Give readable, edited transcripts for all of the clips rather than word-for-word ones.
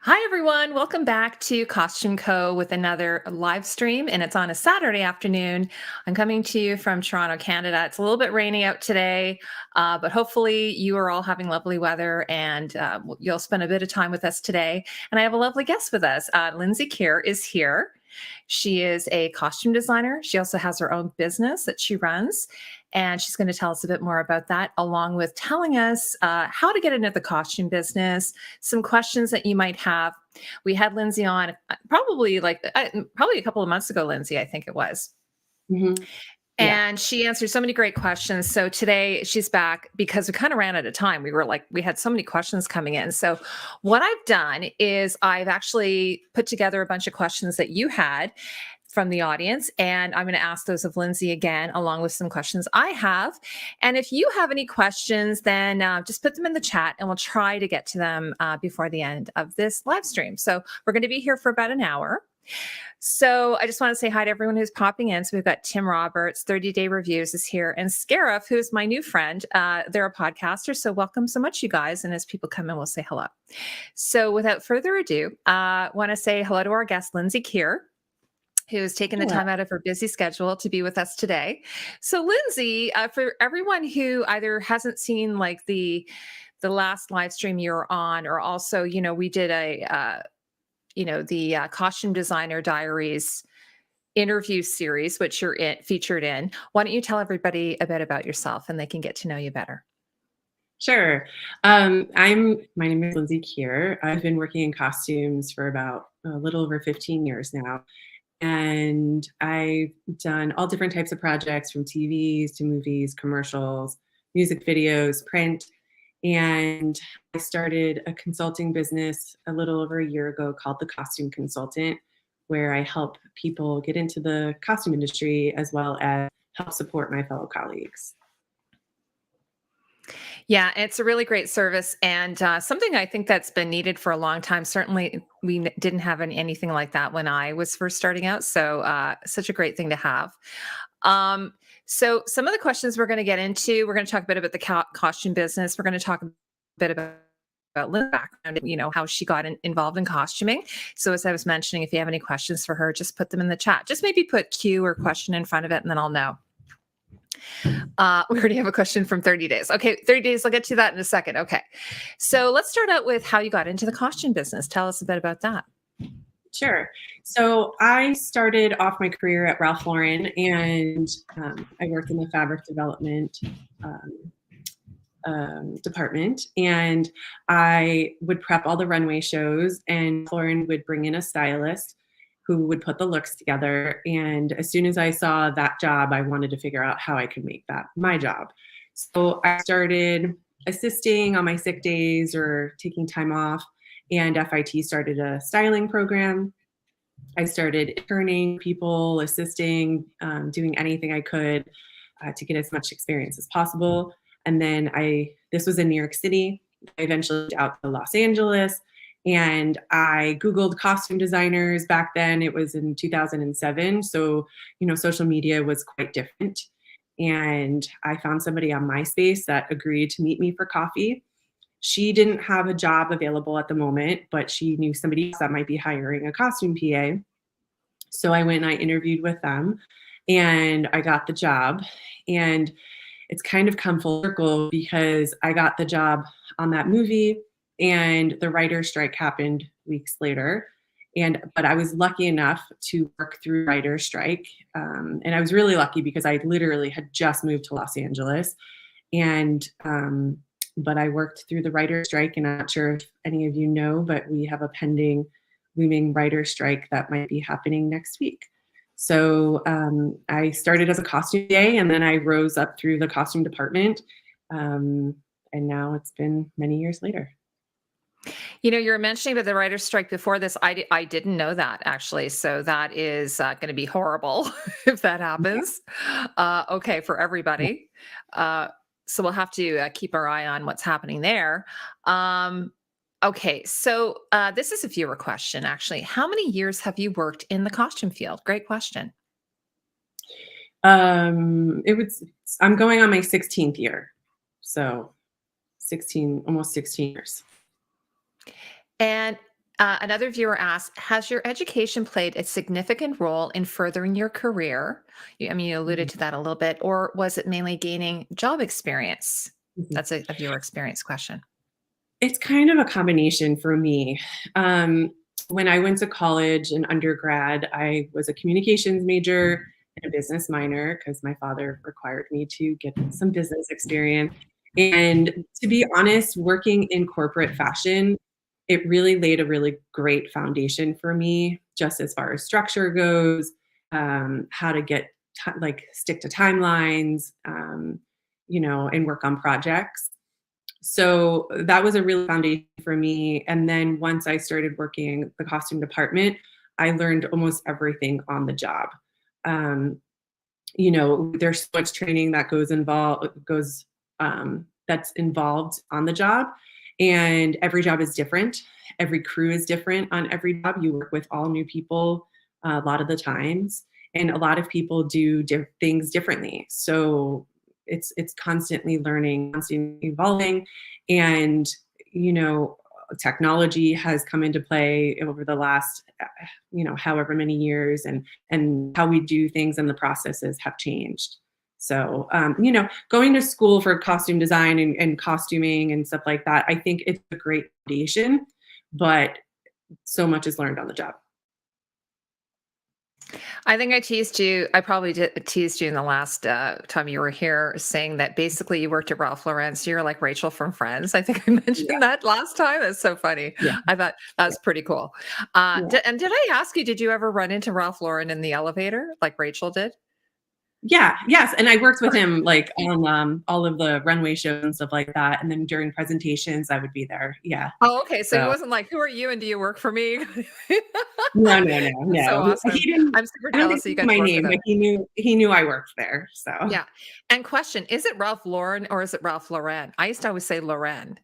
Hi, everyone. Welcome back to Costume Co. with another live stream, and it's on a Saturday afternoon. I'm coming to you from Toronto, Canada. It's a little bit rainy out today, but hopefully you are all having lovely weather and you'll spend a bit of time with us today. And I have a lovely guest with us. Lindsey Kear is here. She is a costume designer. She also has her own business that she runs. And she's going to tell us a bit more about that, along with telling us how to get into the costume business, some questions that you might have. We had Lindsey on probably probably a couple of months ago, Lindsey, I think it was. Mhm. Yeah. And she answered so many great questions. So today she's back because we kind of ran out of time. We had so many questions coming in. So what I've done is I've actually put together a bunch of questions that you had from the audience. And I'm going to ask those of Lindsey again, along with some questions I have. And if you have any questions, then just put them in the chat and we'll try to get to them before the end of this live stream. So we're going to be here for about an hour. So I just want to say hi to everyone who's popping in. So we've got Tim Roberts, 30 Day Reviews is here, and Scarif, who's my new friend. They're a podcaster. So welcome so much, you guys. And as people come in, we'll say hello. So without further ado, I want to say hello to our guest, Lindsey Kear, who's taken the Yeah. time out of her busy schedule to be with us today. So Lindsey, for everyone who either hasn't seen like the last live stream you were on, or also, we did the Costume Designer Diaries interview series, which you're featured in. Why don't you tell everybody a bit about yourself and they can get to know you better? Sure. My name is Lindsey Kear. I've been working in costumes for about a little over 15 years now. And I've done all different types of projects from TVs to movies, commercials, music videos, print. And I started a consulting business a little over a year ago called The Costume Consultant, where I help people get into the costume industry as well as help support my fellow colleagues. Yeah, it's a really great service and something I think that's been needed for a long time. Certainly, we didn't have anything like that when I was first starting out. So, such a great thing to have. So, some of the questions we're going to get into, we're going to talk a bit about the costume business. We're going to talk a bit about Lynn's background, how she got involved in costuming. So, as I was mentioning, if you have any questions for her, just put them in the chat. Just maybe put Q or question in front of it, and then I'll know. We already have a question from 30 days. Okay, 30 days. I'll get to that in a second. Okay. So let's start out with how you got into the costume business. Tell us a bit about that. Sure. So I started off my career at Ralph Lauren, and I worked in the fabric development department. And I would prep all the runway shows, and Lauren would bring in a stylist who would put the looks together. And as soon as I saw that job, I wanted to figure out how I could make that my job. So I started assisting on my sick days or taking time off, and FIT started a styling program. I started interning people, assisting, doing anything I could to get as much experience as possible. And then this was in New York City. I eventually moved out to Los Angeles, and I Googled costume designers. Back then it was in 2007. So, social media was quite different. And I found somebody on MySpace that agreed to meet me for coffee. She didn't have a job available at the moment, but she knew somebody else that might be hiring a costume PA. So I went and I interviewed with them, and I got the job. And it's kind of come full circle because I got the job on that movie, and the writer's strike happened weeks later. But I was lucky enough to work through writer's strike. And I was really lucky because I literally had just moved to Los Angeles. But I worked through the writer's strike, and I'm not sure if any of you know, but we have a pending looming writer's strike that might be happening next week. So I started as a costume PA, and then I rose up through the costume department. And now it's been many years later. You were mentioning about the writer's strike before this. I didn't know that actually. So that is going to be horrible if that happens. Okay, for everybody. So we'll have to keep our eye on what's happening there. Okay, so this is a viewer question actually. How many years have you worked in the costume field? Great question. I'm going on my 16th year. So almost 16 years. And Another viewer asked, has your education played a significant role in furthering your career? I mean, you alluded Mhm, to that a little bit, or was it mainly gaining job experience? mhm. That's a viewer experience question. It's kind of a combination for me. Um, when I went to college and undergrad, I was a communications major and a business minor because my father required me to get some business experience. And to be honest, working in corporate fashion, it really laid a really great foundation for me, just as far as structure goes, how to get like stick to timelines, and work on projects. So that was a real foundation for me. And then once I started working the costume department, I learned almost everything on the job. Um, there's so much training that that's involved on the job, and every job is different. Every crew is different on every job. You work with all new people a lot of the times, and a lot of people do things differently. So it's constantly learning, constantly evolving, and you know technology has come into play over the last however many years, and how we do things and the processes have changed. So, going to school for costume design and costuming and stuff like that, I think it's a great foundation, but so much is learned on the job. I think I teased you. I probably did teased you in the last time you were here, saying that basically you worked at Ralph Lauren. So you're like Rachel from Friends. I think I Yeah, mentioned that last time. That's so funny. yeah, I thought that yeah, was pretty cool. yeah. And did I ask you, did you ever run into Ralph Lauren in the elevator like Rachel did? Yeah, yes, and I worked with him, like, on, all of the runway shows and stuff like that, and then during presentations, I would be there, yeah. Oh, okay. So he So wasn't like, who are you and do you work for me? no, no, no, That's so no. awesome. He didn't I'm super I don't think jealous that he you knew got to my work with name, but him. he knew I worked there, so. Yeah. And question, is it Ralph Lauren or is it Ralph Lauren? I used to always say Lauren.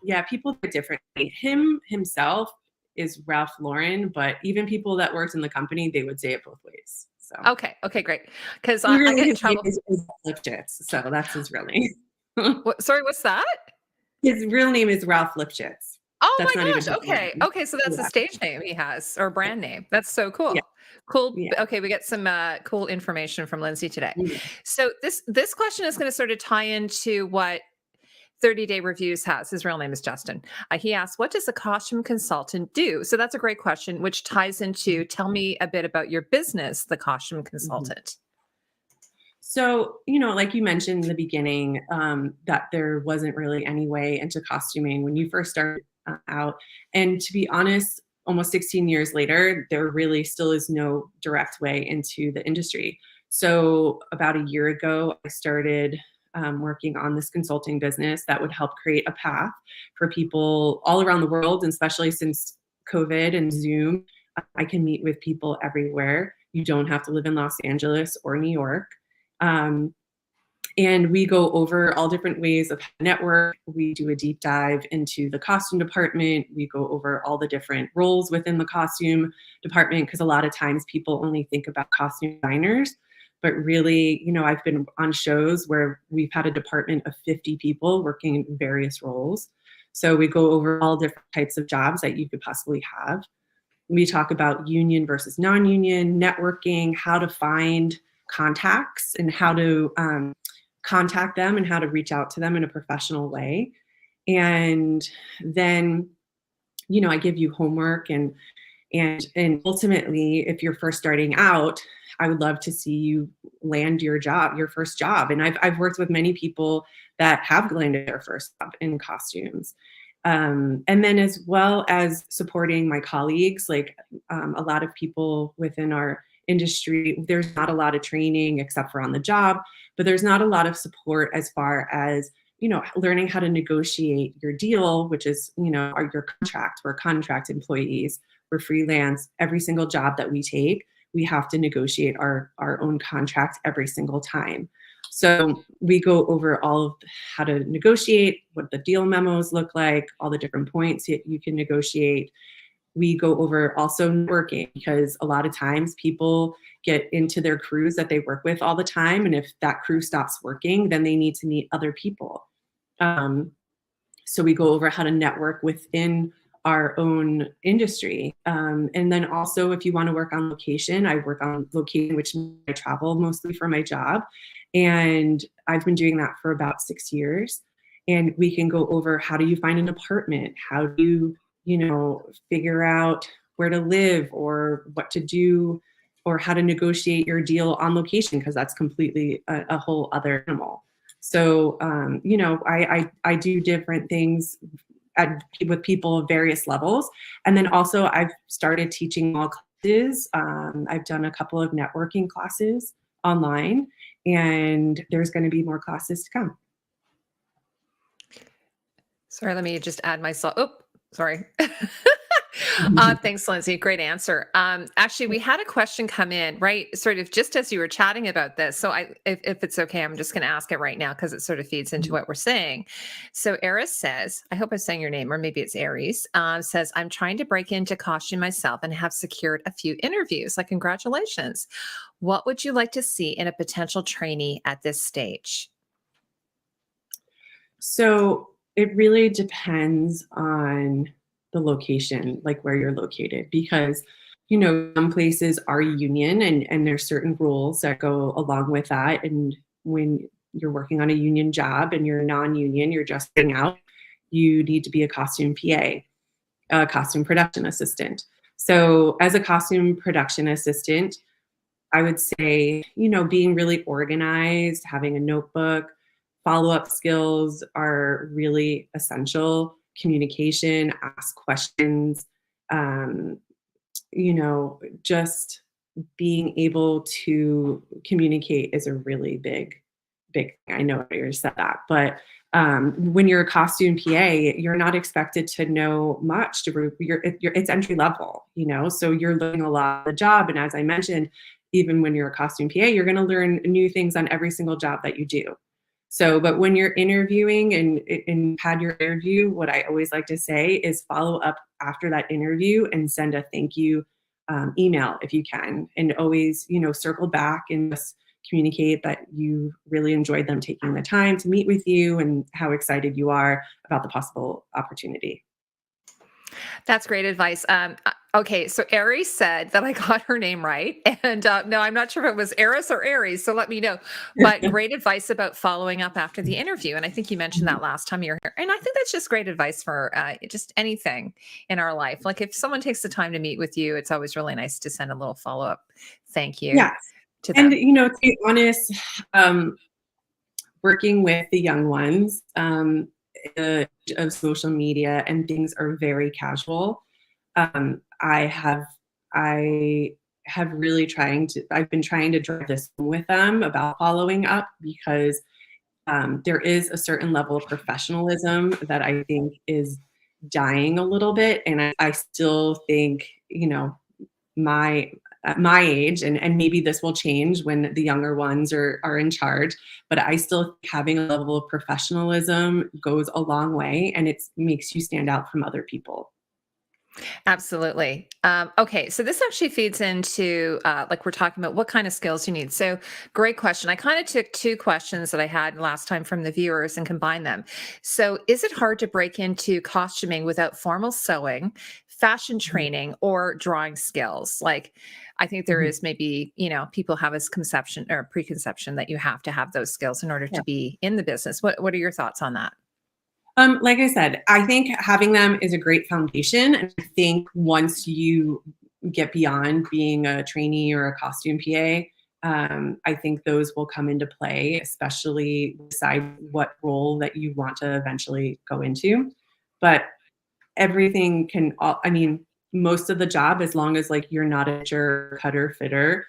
Yeah, people do it differently. Him himself is Ralph Lauren, but even people that worked in the company, they would say it both ways, so. Okay. Okay, great. Because He I really get in his name trouble. is Lipschitz, so that's his real name. What, sorry, what's that? His real name is Ralph Lipschitz. Oh That's not my even gosh. his real Okay. name. Okay. So that's a Yeah, stage name he has or yeah, brand name. That's so yeah, cool. Cool. yeah. Okay, we get some cool information from Lindsay today. Mm. So this question is going to sort of tie into what 30-day reviews has. His real name is Justin. He asks, what does a costume consultant do? So that's a great question, which ties into tell me a bit about your business, the costume Mhm. consultant. So, like you mentioned in the beginning, that there wasn't really any way into costuming when you first started out. And to be honest, almost 16 years later, there really still is no direct way into the industry. So, about a year ago, I started working on this consulting business that would help create a path for people all around the world, and especially since COVID and Zoom, I can meet with people everywhere. You don't have to live in Los Angeles or New York. Um, and we go over all different ways of network. We do a deep dive into the costume department. We go over all the different roles within the costume department because a lot of times people only think about costume designers. But really, I've been on shows where we've had a department of 50 people working in various roles. So we go over all different types of jobs that you could possibly have. We talk about union versus non-union, networking, how to find contacts and how to contact them and how to reach out to them in a professional way. And then, I give you homework, and ultimately, if you're first starting out, I would love to see you land your first job. And I've worked with many people that have landed their first job in costumes. And then as well as supporting my colleagues, like a lot of people within our industry, there's not a lot of training except for on the job, but there's not a lot of support as far as learning how to negotiate your deal, which is your contract. We're contract employees, we're freelance. Every single job that we take, we have to negotiate our own contract every single time. So we go over all of how to negotiate, what the deal memos look like, all the different points you can negotiate. We go over also networking because a lot of times people get into their crews that they work with all the time. And if that crew stops working, then they need to meet other people. So we go over how to network within our own industry. And then also, if you want to work on location, I work on location, which means I travel mostly for my job. And I've been doing that for about 6 years. And we can go over, how do you find an apartment? How do figure out where to live, or what to do, or how to negotiate your deal on location, because that's completely a whole other animal. So, I do different things with people of various levels. And then also, I've started teaching all classes. I've done a couple of networking classes online, and there's going to be more classes to come. Sorry, let me just add myself. Oh, sorry. Thanks, Lindsay. Great answer. Actually, we had a question come in, right? Sort of just as you were chatting about this. So, if it's okay, I'm just going to ask it right now because it sort of feeds into what we're saying. So, Eris says, I hope I'm saying your name, or maybe it's Aries, says, I'm trying to break into costume myself and have secured a few interviews. Like, congratulations. What would you like to see in a potential trainee at this stage? So it really depends on the location, like where you're located, because some places are union, and there's certain rules that go along with that. And when you're working on a union job and you're non-union, you're just getting out, you need to be a costume PA, a costume production assistant. So as a costume production assistant, I would say, being really organized, having a notebook, follow-up skills are really essential. Communication, ask questions, um, just being able to communicate is a really big thing. I know I already said that, but when you're a costume PA, you're not expected to know much. It's entry level, so you're learning a lot of the job. And as I mentioned, even when you're a costume PA, you're going to learn new things on every single job that you do. So, but when you're interviewing and had your interview, what I always like to say is follow up after that interview and send a thank you email if you can, and always, circle back and just communicate that you really enjoyed them taking the time to meet with you and how excited you are about the possible opportunity. That's great advice. Okay, so Aries said that I got her name right, and no, I'm not sure if it was Eris or Aries. So let me know. But great advice about following up after the interview, and I think you mentioned that last time you were here. And I think that's just great advice for just anything in our life. Like if someone takes the time to meet with you, it's always really nice to send a little follow up thank you Yes. to And, them. to be honest, working with the young ones, the age of social media and things are very casual. I have really I've been trying to drive this home with them about following up, because there is a certain level of professionalism that I think is dying a little bit. And I still think, my at my age, and maybe this will change when the younger ones are in charge, but I still think having a level of professionalism goes a long way, and it makes you stand out from other people. Absolutely. Okay, so this actually feeds into like we're talking about what kind of skills you need. So, great question. I kind of took two questions that I had last time from the viewers and combined them. So, is it hard to break into costuming without formal sewing, fashion Mhm. training, or drawing skills? Like, I think there Mhm. is maybe, people have this conception or preconception that you have to have those skills in order Yeah. to be in the business. What are your thoughts on that? Like I said, I think having them is a great foundation. And I think once you get beyond being a trainee or a costume PA, I think those will come into play, especially decide what role that you want to eventually go into. But everything I mean, most of the job, as long as like you're not a cutter fitter,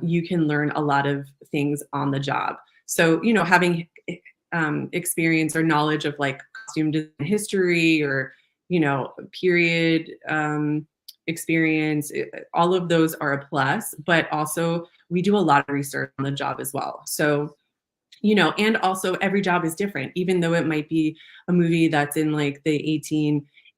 you can learn a lot of things on the job. So, having experience or knowledge of like costume design history, or period experience, all of those are a plus. But also, we do a lot of research on the job as well. So, and also every job is different. Even though it might be a movie that's in like the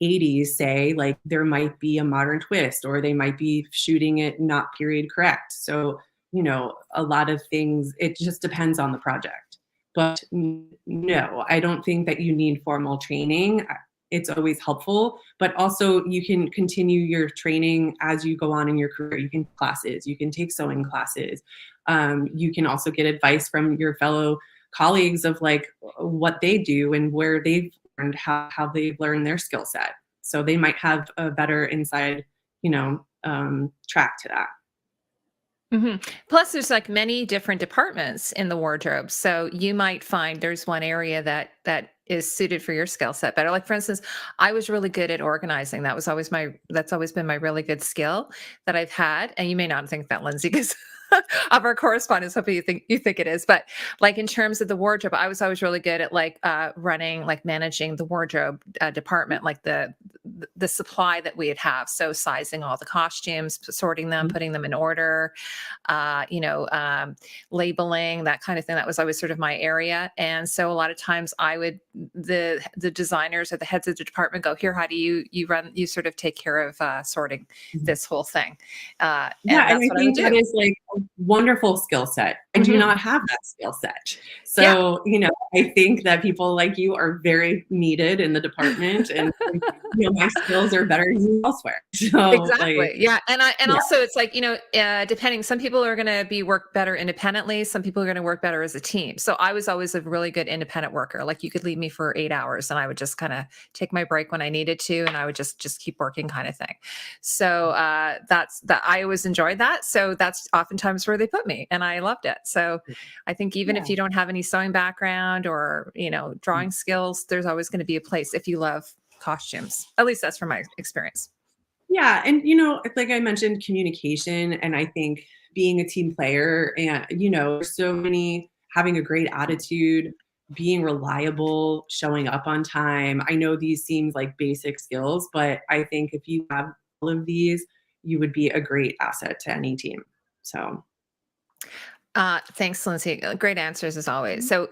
1880s, say, like there might be a modern twist, or they might be shooting it not period correct. So, a lot of things, it just depends on the project. But no, I don't think that you need formal training. it's always helpful, but also you can continue your training as you go on in your career. You can take classes, you can take sewing classes. You can also get advice from your fellow colleagues of like what they do and where they've learned, how they've learned their skill set. So they might have a better inside, track to that. Plus, there's like many different departments in the wardrobe, so you might find there's one area that is suited for your skill set better. Like for instance, I was really good at organizing. That's always been my really good skill that I've had. And you may not think that, Lindsay, because of our correspondence. Hopefully you think it is. But like in terms of the wardrobe, I was always really good at like running, like managing the wardrobe department, like the supply that we'd have. So sizing all the costumes, sorting them, putting them in order, labeling, that kind of thing. That was always sort of my area. And so a lot of times the designers or the heads of the department go, here, how do you sort of take care of sorting this whole thing? And Yeah, and that's I what I would think that do. is like a wonderful skill set. I do Mhm. not have that skill set. Yeah. So, I think that people like you are very needed in the department, and my skills are better used elsewhere. So, Exactly. like, Yeah. And yeah. also it's like, depending, some people are going to be work better independently. Some people are going to work better as a team. So I was always a really good independent worker. Like you could leave me for 8 hours and I would just kind of take my break when I needed to. And I would just keep working kind of thing. So that's that. I always enjoyed that. So that's oftentimes where they put me and I loved it. So I think even if Yeah. you don't have any sewing background or, drawing skills, there's always going to be a place if you love costumes. At least that's from my experience. Yeah, and like I mentioned, communication, and I think being a team player, and so many having a great attitude, being reliable, showing up on time. I know these seem like basic skills, but I think if you have all of these, you would be a great asset to any team. So, Thanks, Lindsay. Great answers as always. So,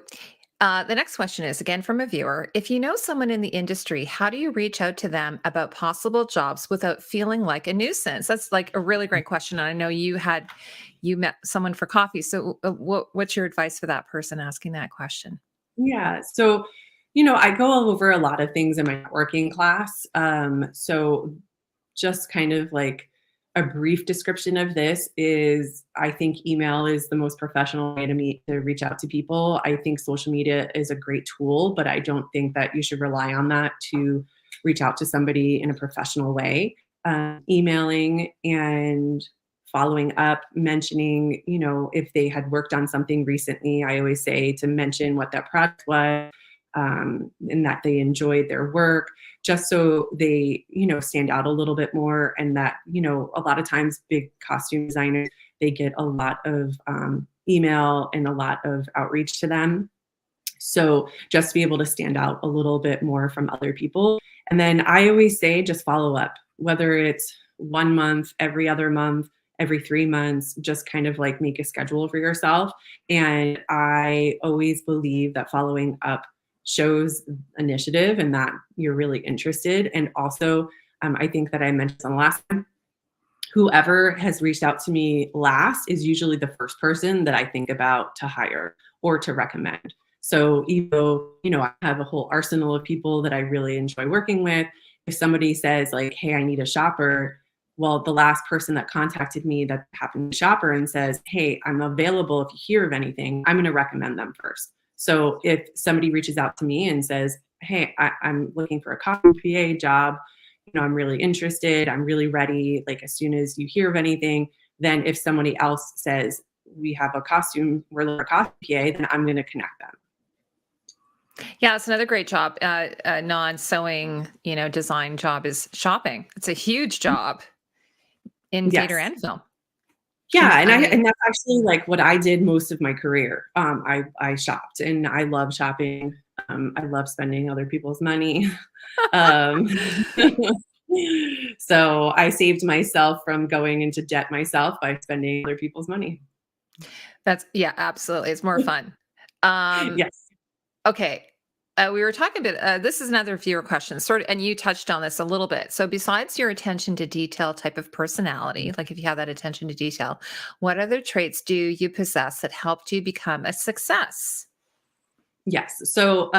the next question is again from a viewer. If you know someone in the industry, how do you reach out to them about possible jobs without feeling like a nuisance? That's like a really great question. And I know you met someone for coffee. So, what's your advice for that person asking that question? yeah. So, I go over a lot of things in my networking class. So just kind of like a brief description of this is I think email is the most professional way to reach out to people. I think social media is a great tool, but I don't think that you should rely on that to reach out to somebody in a professional way. Emailing and following up, mentioning, if they had worked on something recently, I always say to mention what that project was, and that they enjoyed their work, just so they, stand out a little bit more. And that, a lot of times big costume designers, they get a lot of email and a lot of outreach to them. So just to be able to stand out a little bit more from other people. And then I always say just follow up, whether it's 1 month, every other month, every 3 months, just kind of like make a schedule for yourself. And I always believe that following up shows initiative and that you're really interested. And also, I think that I mentioned on the last time, whoever has reached out to me last is usually the first person that I think about to hire or to recommend. So even though, I have a whole arsenal of people that I really enjoy working with, if somebody says like, hey, I need a shopper, well, the last person that contacted me that happened to be a shopper and says, hey, I'm available if you hear of anything, I'm going to recommend them first. So if somebody reaches out to me and says, hey, I'm looking for a copy PA job, I'm really interested, I'm really ready, like as soon as you hear of anything, then if somebody else says, we have a costume, we're looking for a costume PA, then I'm going to connect them. Yeah, it's another great job. A non-sewing, design job is shopping. It's a huge job in theater Yes. and film. Yeah, I mean, and that's actually like what I did most of my career. I shopped and I love shopping. I love spending other people's money. Um, so I saved myself from going into debt myself by spending other people's money. yeah, absolutely. It's more fun. Um, Yes. okay. We were talking about this is another viewer question, sort of, and you touched on this a little bit. So, besides your attention to detail type of personality, like if you have that attention to detail, what other traits do you possess that helped you become a success? Yes. So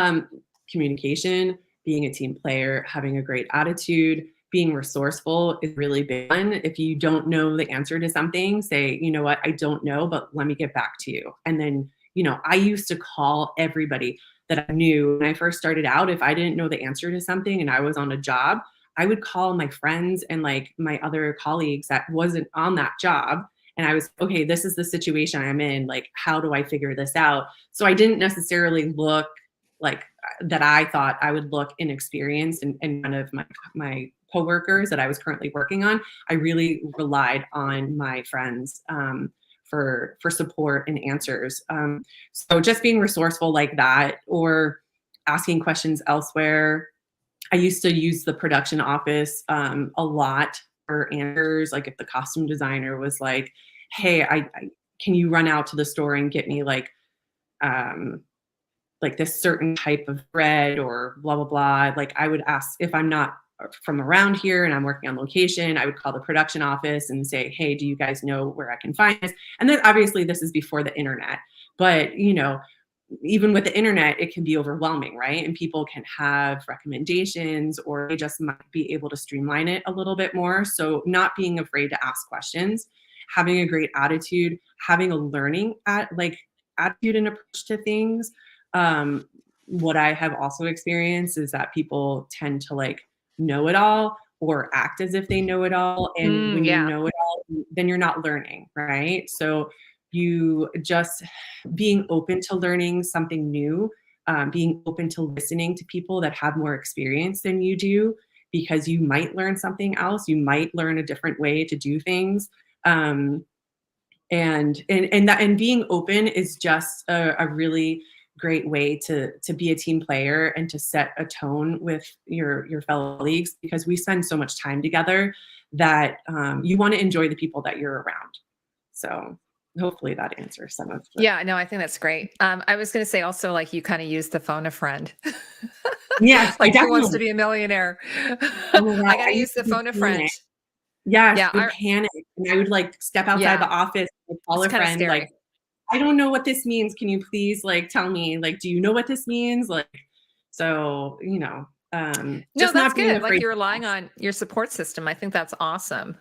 communication being a team player, having a great attitude, being resourceful is really big one. If you don't know the answer to something, say, you know what, I don't know, but let me get back to you. And then, I used to call everybody that I knew when I first started out. If I didn't know the answer to something and I was on a job, I would call my friends and like my other colleagues that wasn't on that job. And I was, okay, this is the situation I'm in. Like, how do I figure this out? So I didn't necessarily look like that. I thought I would look inexperienced and kind of my coworkers that I was currently working on. I really relied on my friends for support and answers. So just being resourceful like that, or asking questions elsewhere. I used to use the production office a lot for answers. Like if the costume designer was like, hey, I can you run out to the store and get me like this certain type of thread or blah, blah, blah. Like I would ask if I'm not from around here and I'm working on location, I would call the production office and say, hey, do you guys know where I can find this? And then obviously this is before the internet, but even with the internet, it can be overwhelming, right? And people can have recommendations, or they just might be able to streamline it a little bit more. So not being afraid to ask questions, having a great attitude, having a learning attitude and approach to things. What I have also experienced is that people tend to like know it all or act as if they know it all. And when you know it all, then you're not learning, right? So you just being open to learning something new, being open to listening to people that have more experience than you do, because you might learn something else. You might learn a different way to do things. And being open is just a really great way to be a team player and to set a tone with your fellow colleagues, because we spend so much time together that you want to enjoy the people that you're around. So hopefully that answers some of the... Yeah, no, I think that's great. I was going to say also, like, you kind of use the phone a friend. Yes, Like, who wants to be a millionaire? Oh, I got to use the phone a friend. Yes, Yeah, I panic. And I would like step outside the office and call a friend, scary. like, I don't know what this means. Can you please like tell me, like, do you know what this means? Like, so, No, just that's not being good. Like, afraid. you're relying on your support system. I think that's awesome.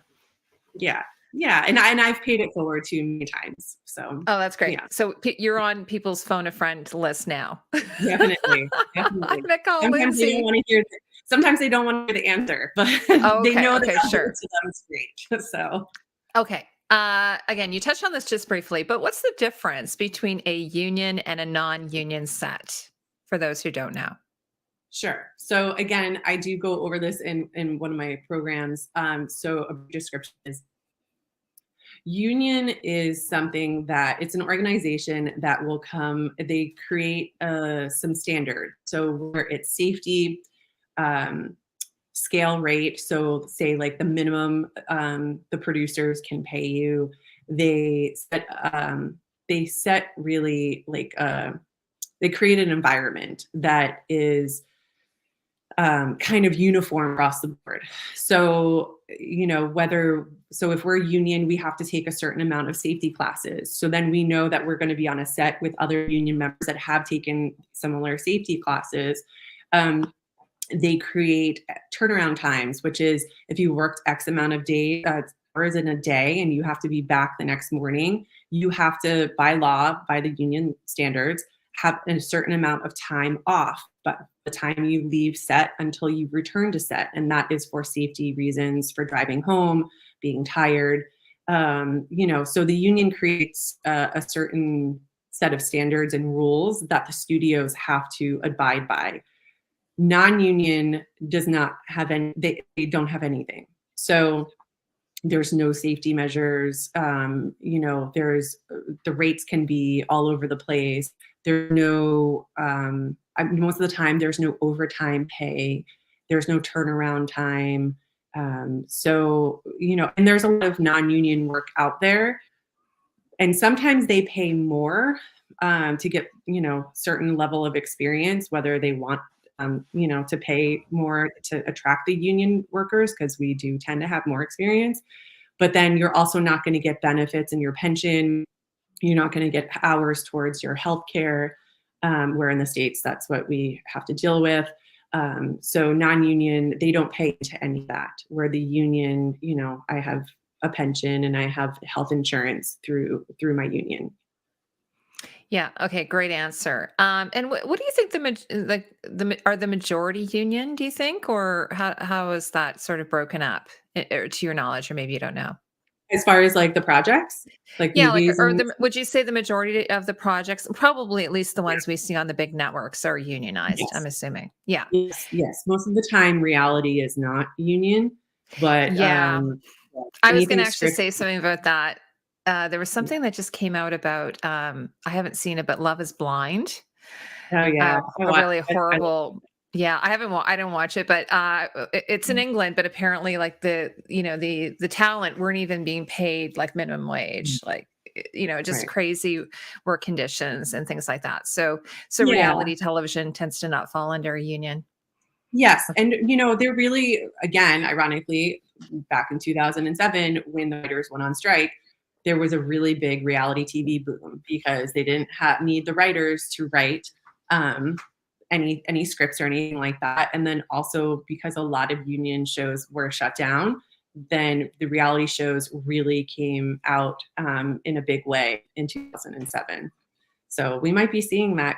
Yeah. Yeah. And I've paid it forward too many times. So, Oh, that's great. yeah, So you're on people's phone a friend list now. definitely. I'm Definitely. gonna call Sometimes they don't Lindsey. want to hear, sometimes they don't want to hear the answer, but Oh, they okay. know Okay, that sure. to them is great. So, Okay. Again, you touched on this just briefly, but what's the difference between a union and a non-union set for those who don't know? sure. So again, I do go over this in one of my programs. So a description is, union is something that it's an organization that will come, they create some standard. So where it's safety, scale rate. So say like the minimum the producers can pay you. They set really like they create an environment that is kind of uniform across the board. So, so if we're a union, we have to take a certain amount of safety classes. So then we know that we're going to be on a set with other union members that have taken similar safety classes. They create turnaround times, which is if you worked X amount of hours in a day and you have to be back the next morning, you have to, by law, by the union standards, have a certain amount of time off, but the time you leave set until you return to set. And that is for safety reasons, for driving home, being tired. So the union creates a certain set of standards and rules that the studios have to abide by. Non-union does not have any, they don't have anything. So there's no safety measures. There's the rates can be all over the place. There's no, most of the time, there's no overtime pay. There's no turnaround time. And there's a lot of non-union work out there. And sometimes they pay more to get, certain level of experience, whether they want to pay more to attract the union workers, because we do tend to have more experience. But then you're also not going to get benefits in your pension. You're not going to get hours towards your healthcare, where in the States, that's what we have to deal with. So non-union, they don't pay into any of that. Where the union, I have a pension and I have health insurance through my union. Yeah. Okay. Great answer. And what do you think are the majority union? Do you think, or how is that sort of broken up, or to your knowledge, or maybe you don't know? As far as like the projects, like Yeah. Like, movies or and would you say the majority of the projects, probably at least the ones we see on the big networks, are unionized? I'm yes, assuming. Yeah. yes. Most of the time, reality is not union, but Yeah. yeah, I was going anything to actually script. say something about that. There was something that just came out about. I haven't seen it, but Love Is Blind. Oh yeah, A really I horrible. Yeah, I didn't watch it, but it's in England. But apparently, like the talent weren't even being paid like minimum wage, like just right. crazy work conditions and things like that. So Yeah. reality television tends to not fall under a union. Yes, and they're really, again, ironically, back in 2007 when the writers went on strike, there was a really big reality TV boom because they didn't need the writers to write um, any scripts or anything like that, and then also because a lot of union shows were shut down, then the reality shows really came out in a big way in 2007. So we might be seeing that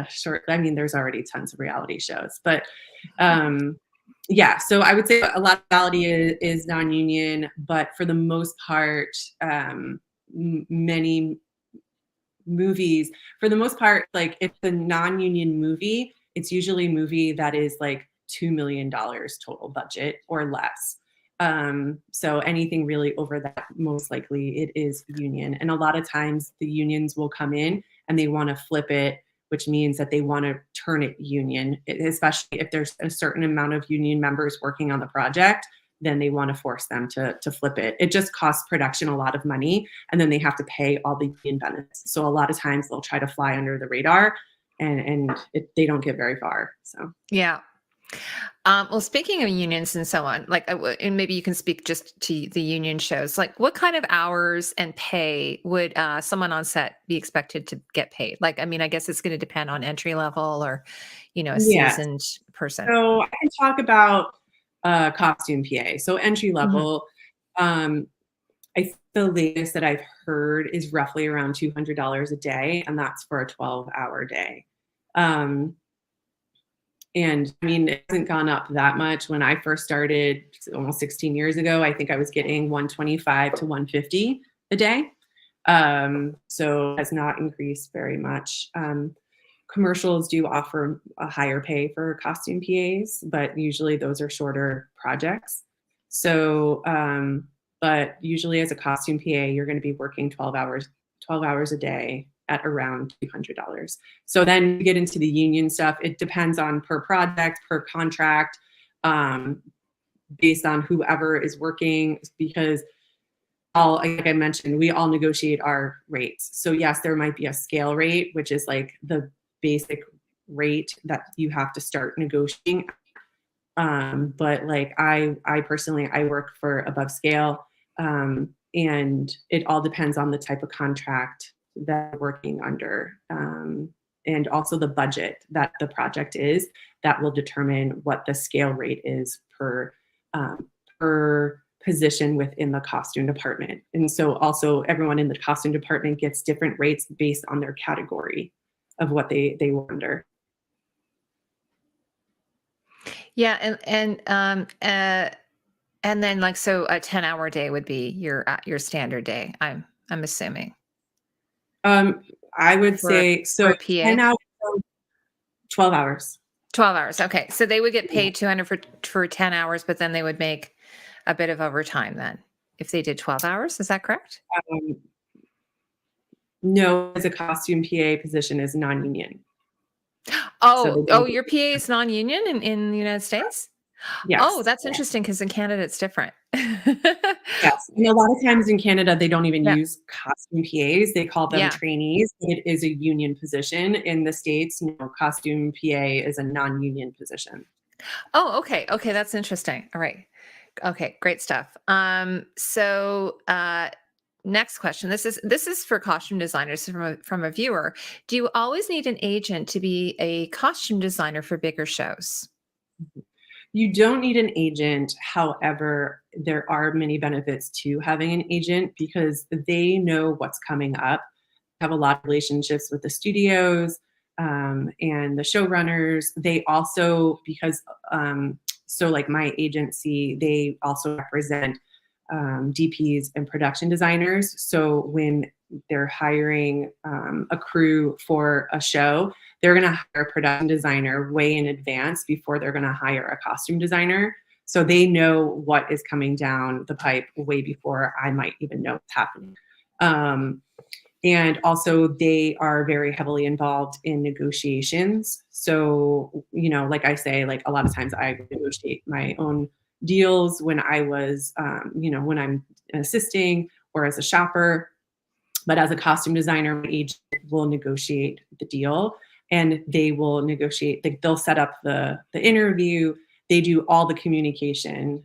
short. I mean, there's already tons of reality shows, but um, yeah. So I would say a lot of reality is non-union, but for the most part, many movies, for the most part, like if the non-union movie, it's usually a movie that is like $2 million total budget or less. So anything really over that, most likely it is union. And a lot of times the unions will come in and they want to flip it, which means that they want to turn it union, especially if there's a certain amount of union members working on the project, then they want to force them to flip it. It just costs production a lot of money, and then they have to pay all the union benefits. So a lot of times they'll try to fly under the radar, and they don't get very far. So Yeah. Well, speaking of unions and so on, like, and maybe you can speak just to the union shows. Like, what kind of hours and pay would someone on set be expected to get paid? Like, I mean, I guess it's going to depend on entry level or, a yeah, seasoned person. so I can talk about costume PA. So entry Hmm. level, um, I think the latest that I've heard is roughly around $200 a day, and that's for a 12-hour day. Um, And I mean, it hasn't gone up that much. When I first started almost 16 years ago, I think I was getting 125 to 150 a day. So it has not increased very much. Commercials do offer a higher pay for costume PAs, but usually those are shorter projects. So, but usually as a costume PA, you're going to be working 12 hours a day at around $200. So then you get into the union stuff. It depends on per project, per contract, um, based on whoever is working, because like I mentioned, we all negotiate our rates. So yes, there might be a scale rate, which is like the basic rate that you have to start negotiating. But like I personally, I work for above scale, and it all depends on the type of contract that I'm working under, and also the budget that the project is. That will determine what the scale rate is um, per position within the costume department. And so also everyone in the costume department gets different rates based on their category of what they wonder. Yeah, and then like so a 10-hour day would be your standard day. I'm assuming Um, I would for say for so a PA. 10 hours, 12 hours. 12 hours. Okay. So they would get Yeah. paid 200 for 10 hours, but then they would make a bit of overtime then if they did 12 hours. Is that correct? Um, no, as a costume PA position is non-union. So they Oh, don't your PA is non-union in the United States? Oh, yes. that's interesting because in Canada it's different. Yes. And a lot of times in Canada, they don't even Yeah. use costume PAs. They call them Yeah. trainees. It is a union position. In the States, no, costume PA is a non-union position. Oh, okay. Okay, that's interesting. All right. Okay, great stuff. Next question. This is for costume designers from a viewer. Do you always need an agent to be a costume designer for bigger shows? You don't need an agent. However, there are many benefits to having an agent because they know what's coming up, have a lot of relationships with the studios and the showrunners. They also, because, so like my agency, they also represent DPs and production designers. So when they're hiring a crew for a show, they're going to hire a production designer way in advance before they're going to hire a costume designer. So they know what is coming down the pipe way before I might even know what's happening. And also they are very heavily involved in negotiations. So, you know, like I say, like a lot of times I negotiate my own deals when I was, you know, when I'm assisting or as a shopper. But as a costume designer, my agent will negotiate the deal and they will negotiate, they'll set up the interview. They do all the communication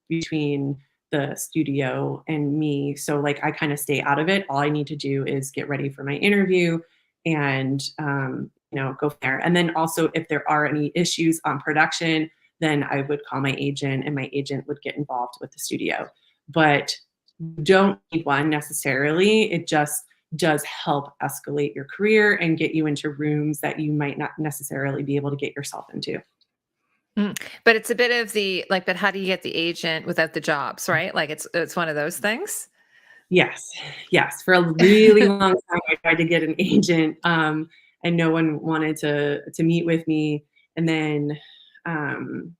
between the studio and me. So like I kind of stay out of it. All I need to do is get ready for my interview and you know, go from there. And then also if there are any issues on production, then I would call my agent and my agent would get involved with the studio. But you don't need one necessarily. It just does help escalate your career and get you into rooms that you might not necessarily be able to get yourself into. But it's a bit of the like, but how do you get the agent without the jobs, right? Like it's one of those things. Yes, yes. For a really long time, I tried to get an agent, and no one wanted to meet with me. And then, um,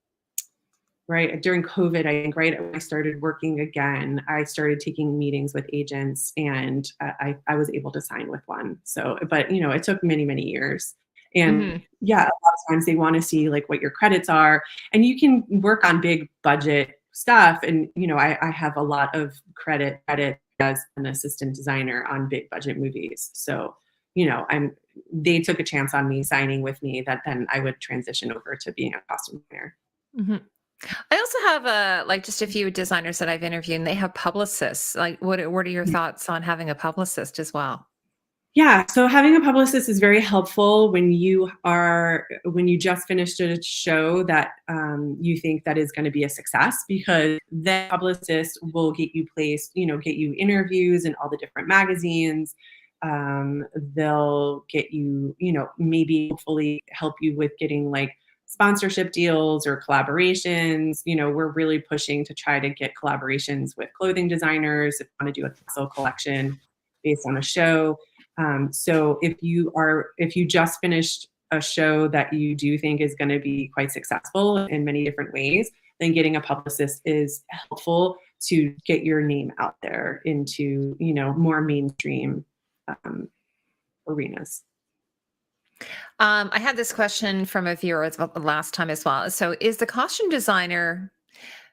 right during COVID, I think right when I started working again, I started taking meetings with agents, and I was able to sign with one. So, but you know, it took many many years. And Mhm. yeah, a lot of times they want to see like what your credits are, and you can work on big budget stuff. And you know, I have a lot of credit as an assistant designer on big budget movies. So, you know, they took a chance on me signing with me that then I would transition over to being a costume designer. Mhm. I also have like just a few designers that I've interviewed, and they have publicists. Like, what are your thoughts on having a publicist as well? Yeah, so having a publicist is very helpful when you just finished a show that you think that is going to be a success, because the publicist will get you placed, you know, get you interviews in all the different magazines. They'll get you, you know, maybe hopefully help you with getting like sponsorship deals or collaborations. You know, we're really pushing to try to get collaborations with clothing designers if you want to do a capsule collection based on a show. So if you just finished a show that you do think is going to be quite successful in many different ways, then getting a publicist is helpful to get your name out there into, you know, more mainstream um, arenas. I had this question from a viewer last time as well. So, is the costume designer,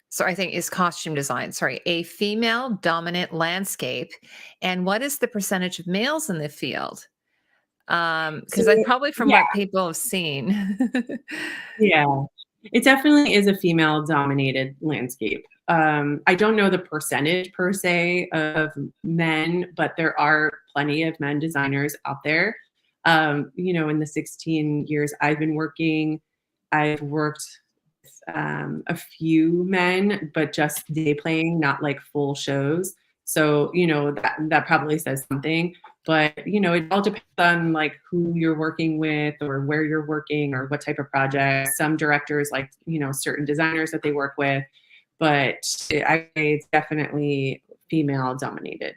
so I think is costume design, sorry, a female dominant landscape? And what is the percentage of males in the field? So Because I probably from yeah, what people have seen. yeah, it definitely is a female dominated landscape. I don't know the percentage per se of men, but there are plenty of men designers out there. You know, in the 16 years I've been working, I've worked with a few men, but just day playing, not like full shows. So, you know, that probably says something. But, you know, it all depends on like who you're working with or where you're working or what type of project. Some directors like, you know, certain designers that they work with, but I say it's definitely female dominated.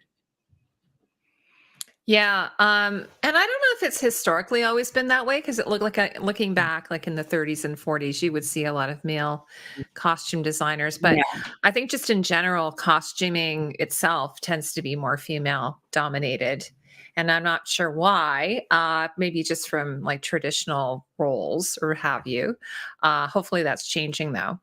Yeah, and I don't know if it's historically always been that way because it looked like looking back, like in the 30s and 40s, you would see a lot of male costume designers. But Yeah. I think just in general, costuming itself tends to be more female dominated, and I'm not sure why. Maybe just from like traditional roles or have you. Hopefully, that's changing though.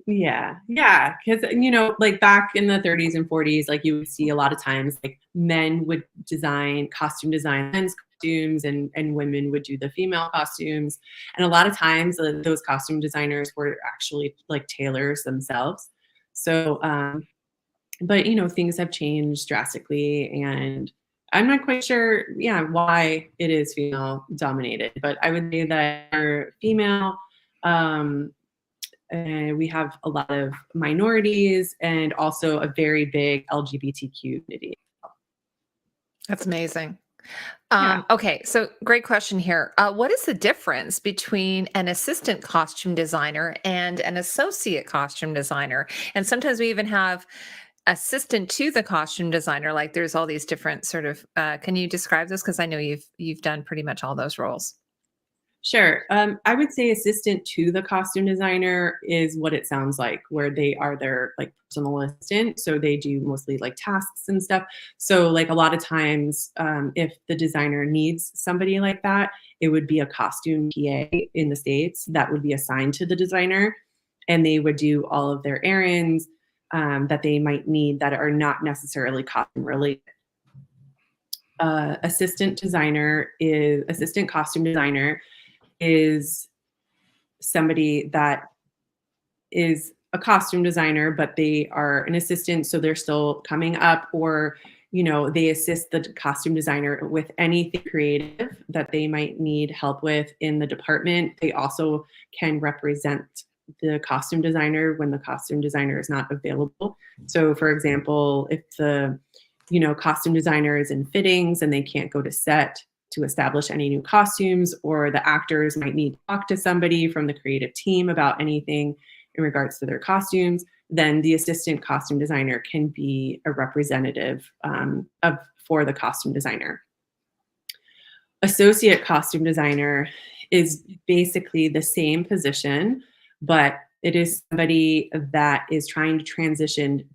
Yeah, yeah, because you know, like back in the 30s and 40s, like you would see a lot of times, like men would design men's costumes, and women would do the female costumes. And a lot of times, those costume designers were actually like tailors themselves. So, but you know, things have changed drastically, and I'm not quite sure, yeah, why it is female dominated. But I would say that are female. And we have a lot of minorities and also a very big LGBTQ community. That's amazing. Yeah. Okay, so great question here. What is the difference between an assistant costume designer and an associate costume designer? And sometimes we even have assistant to the costume designer. Like there's all these different sort of. Can you describe this? Because I know you've done pretty much all those roles. Sure. I would say assistant to the costume designer is what it sounds like, where they are their like personal assistant. So they do mostly like tasks and stuff. So like a lot of times, if the designer needs somebody like that, it would be a costume PA in the States that would be assigned to the designer, and they would do all of their errands that they might need that are not necessarily costume related. Assistant costume designer is somebody that is a costume designer, but they are an assistant, so they're still coming up, or they assist the costume designer with anything creative that they might need help with in the department. They also can represent the costume designer when the costume designer is not available. So for example, if the costume designer is in fittings and they can't go to set to establish any new costumes, or the actors might need to talk to somebody from the creative team about anything in regards to their costumes, then the assistant costume designer can be a representative for the costume designer. Associate costume designer is basically the same position, but it is somebody that is trying to transition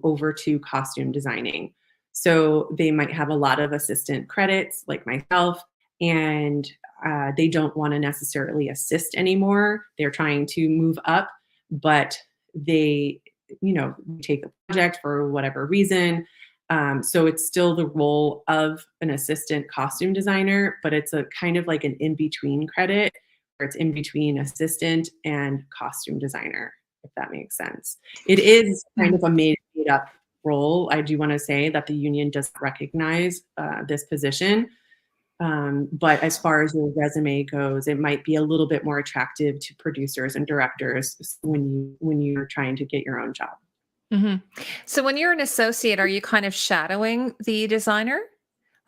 over to costume designing. So they might have a lot of assistant credits, like myself, and they don't want to necessarily assist anymore. They're trying to move up, but they, take a project for whatever reason. So it's still the role of an assistant costume designer, but it's a kind of like an in-between credit, where it's in between assistant and costume designer, if that makes sense. It is kind of a made up role. I do want to say that the union doesn't recognize this position. But as far as your resume goes, it might be a little bit more attractive to producers and directors when you're trying to get your own job. hmm So when you're an associate, are you kind of shadowing the designer?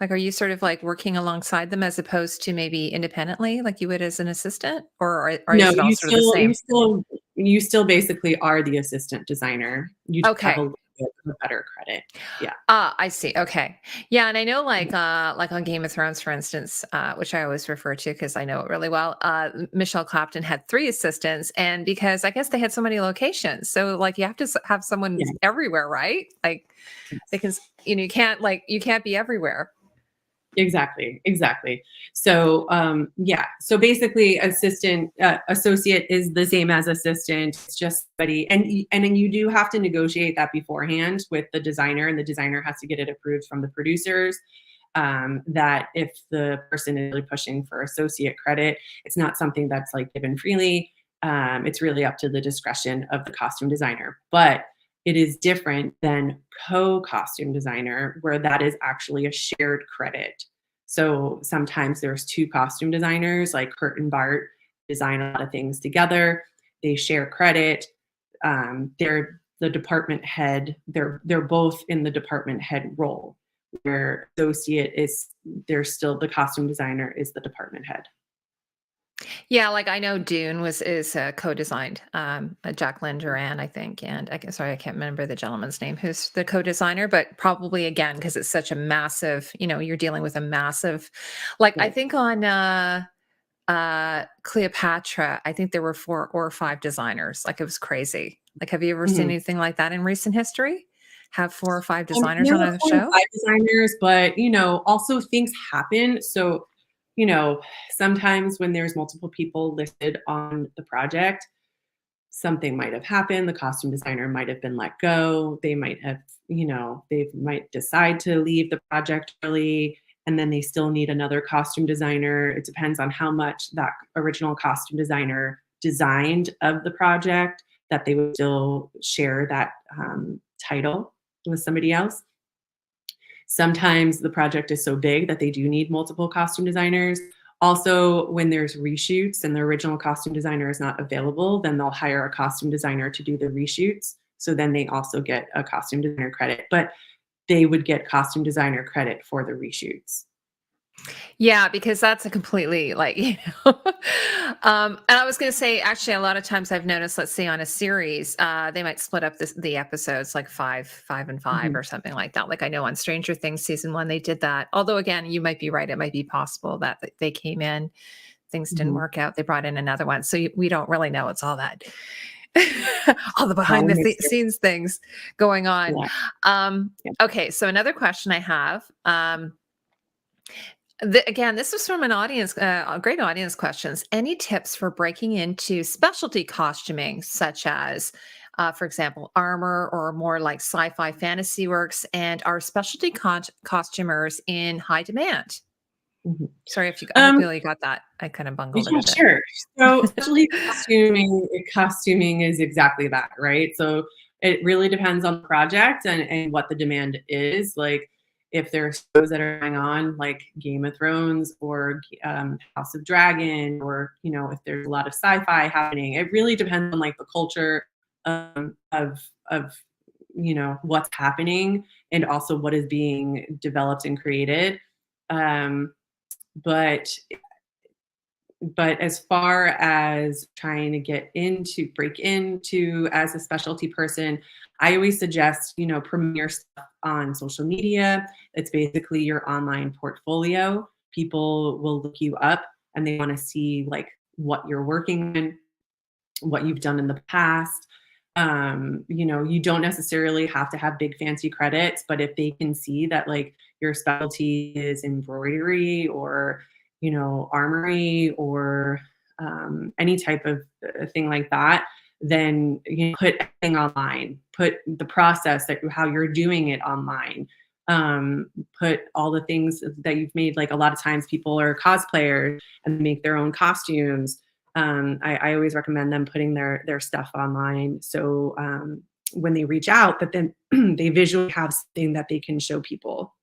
Like, are you sort of like working alongside them as opposed to maybe independently, like you would as an assistant, or No, is it all sort of the same? you still basically are the assistant designer. You just have a Okay. little bit of a better credit. Yeah. Ah, I see. Okay. Yeah, and I know like on Game of Thrones, for instance, which I always refer to because I know it really well. Michelle Clapton had three assistants, and because I guess they had so many locations, so like you have to have someone Yeah. everywhere, right? Like they can, you can't be everywhere. Exactly. So, yeah. So basically, associate is the same as assistant. It's just somebody, and then you do have to negotiate that beforehand with the designer, and the designer has to get it approved from the producers. That if the person is really pushing for associate credit, it's not something that's like given freely. It's really up to the discretion of the costume designer. But it is different than co-costume designer, where that is actually a shared credit. So sometimes there's two costume designers, like Kurt and Bart design a lot of things together. They share credit. They're the department head. They're both in the department head role, where associate is they're still the costume designer is the department head. Yeah, like I know Dune is co-designed, Jacqueline Duran, I think, and sorry, I can't remember the gentleman's name who's the co-designer, but probably again because it's such a massive, you're dealing with a massive, like I Right. think on Cleopatra, I think there were 4 or 5 designers. Like it was crazy. Like, have you ever seen Mhm. anything like that in recent history? Have 4 or 5 designers There on were a 4 and show? 5 designers, but, also things happen. So, you know, sometimes when there's multiple people listed on the project, something might have happened. The costume designer might have been let go. They might have, they might decide to leave the project early, and then they still need another costume designer. It depends on how much that original costume designer designed of the project, that they would still share that title with somebody else. Sometimes the project is so big that they do need multiple costume designers. Also, when there's reshoots and the original costume designer is not available, then they'll hire a costume designer to do the reshoots. So then they also get a costume designer credit, but they would get costume designer credit for the reshoots. Yeah, because that's a completely like, and I was going to say, actually, a lot of times I've noticed, let's say on a series, they might split up the episodes like five and five Mhm, or something like that. Like I know on Stranger Things season 1, they did that. Although again, you might be right. It might be possible that they came in, things didn't mhm. work out. They brought in another one. So we don't really know. It's all that, all the It's all behind a the mystery. scenes things going on. Yeah, Um, yeah. okay. So another question I have, again, this was from an audience, great audience questions. Any tips for breaking into specialty costuming, such as, for example, armor or more like sci-fi fantasy works? And are specialty costumers in high demand? Mhm. Sorry if you. I hope Um, you got that. I kind of bungled it yeah, a bit. sure. So, especially costuming is exactly that, right? So, it really depends on the project and what the demand is. Like, if there are shows that are going on, like Game of Thrones or House of Dragon, or if there's a lot of sci-fi happening, it really depends on like the culture of what's happening and also what is being developed and created. Um, but as far as trying to break into as a specialty person, I always suggest, promote your stuff on social media. It's basically your online portfolio. People will look you up and they want to see like what you're working in, what you've done in the past. You don't necessarily have to have big fancy credits, but if they can see that like your specialty is embroidery or, armory or any type of thing like that, then put everything online, put the process that how you're doing it online. Put all the things that you've made. Like a lot of times people are cosplayers and make their own costumes. I always recommend them putting their stuff online. So when they reach out, that then they visually have something that they can show people.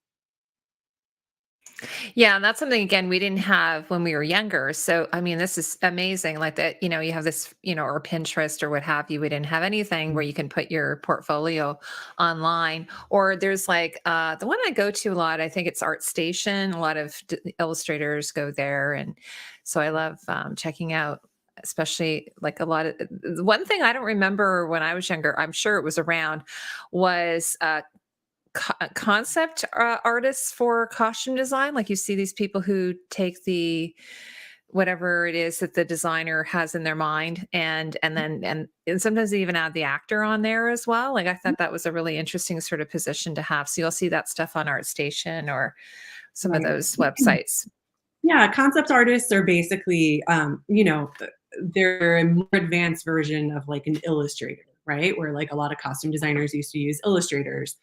Yeah, and that's something again we didn't have when we were younger. So I mean, this is amazing. Like that, you have this, or Pinterest or what have you. We didn't have anything where you can put your portfolio online. Or there's like the one I go to a lot. I think it's Art Station. A lot of illustrators go there, and so I love checking out. Especially like a lot of one thing I don't remember when I was younger. I'm sure it was around was concept artists for costume design. Like you see these people who take the whatever it is that the designer has in their mind and sometimes they even add the actor on there as well. Like I thought that was a really interesting sort of position to have. So you'll see that stuff on ArtStation or some of Right. those websites. Yeah, concept artists are basically, they're a more advanced version of like an illustrator, right? Where like a lot of costume designers used to use illustrators.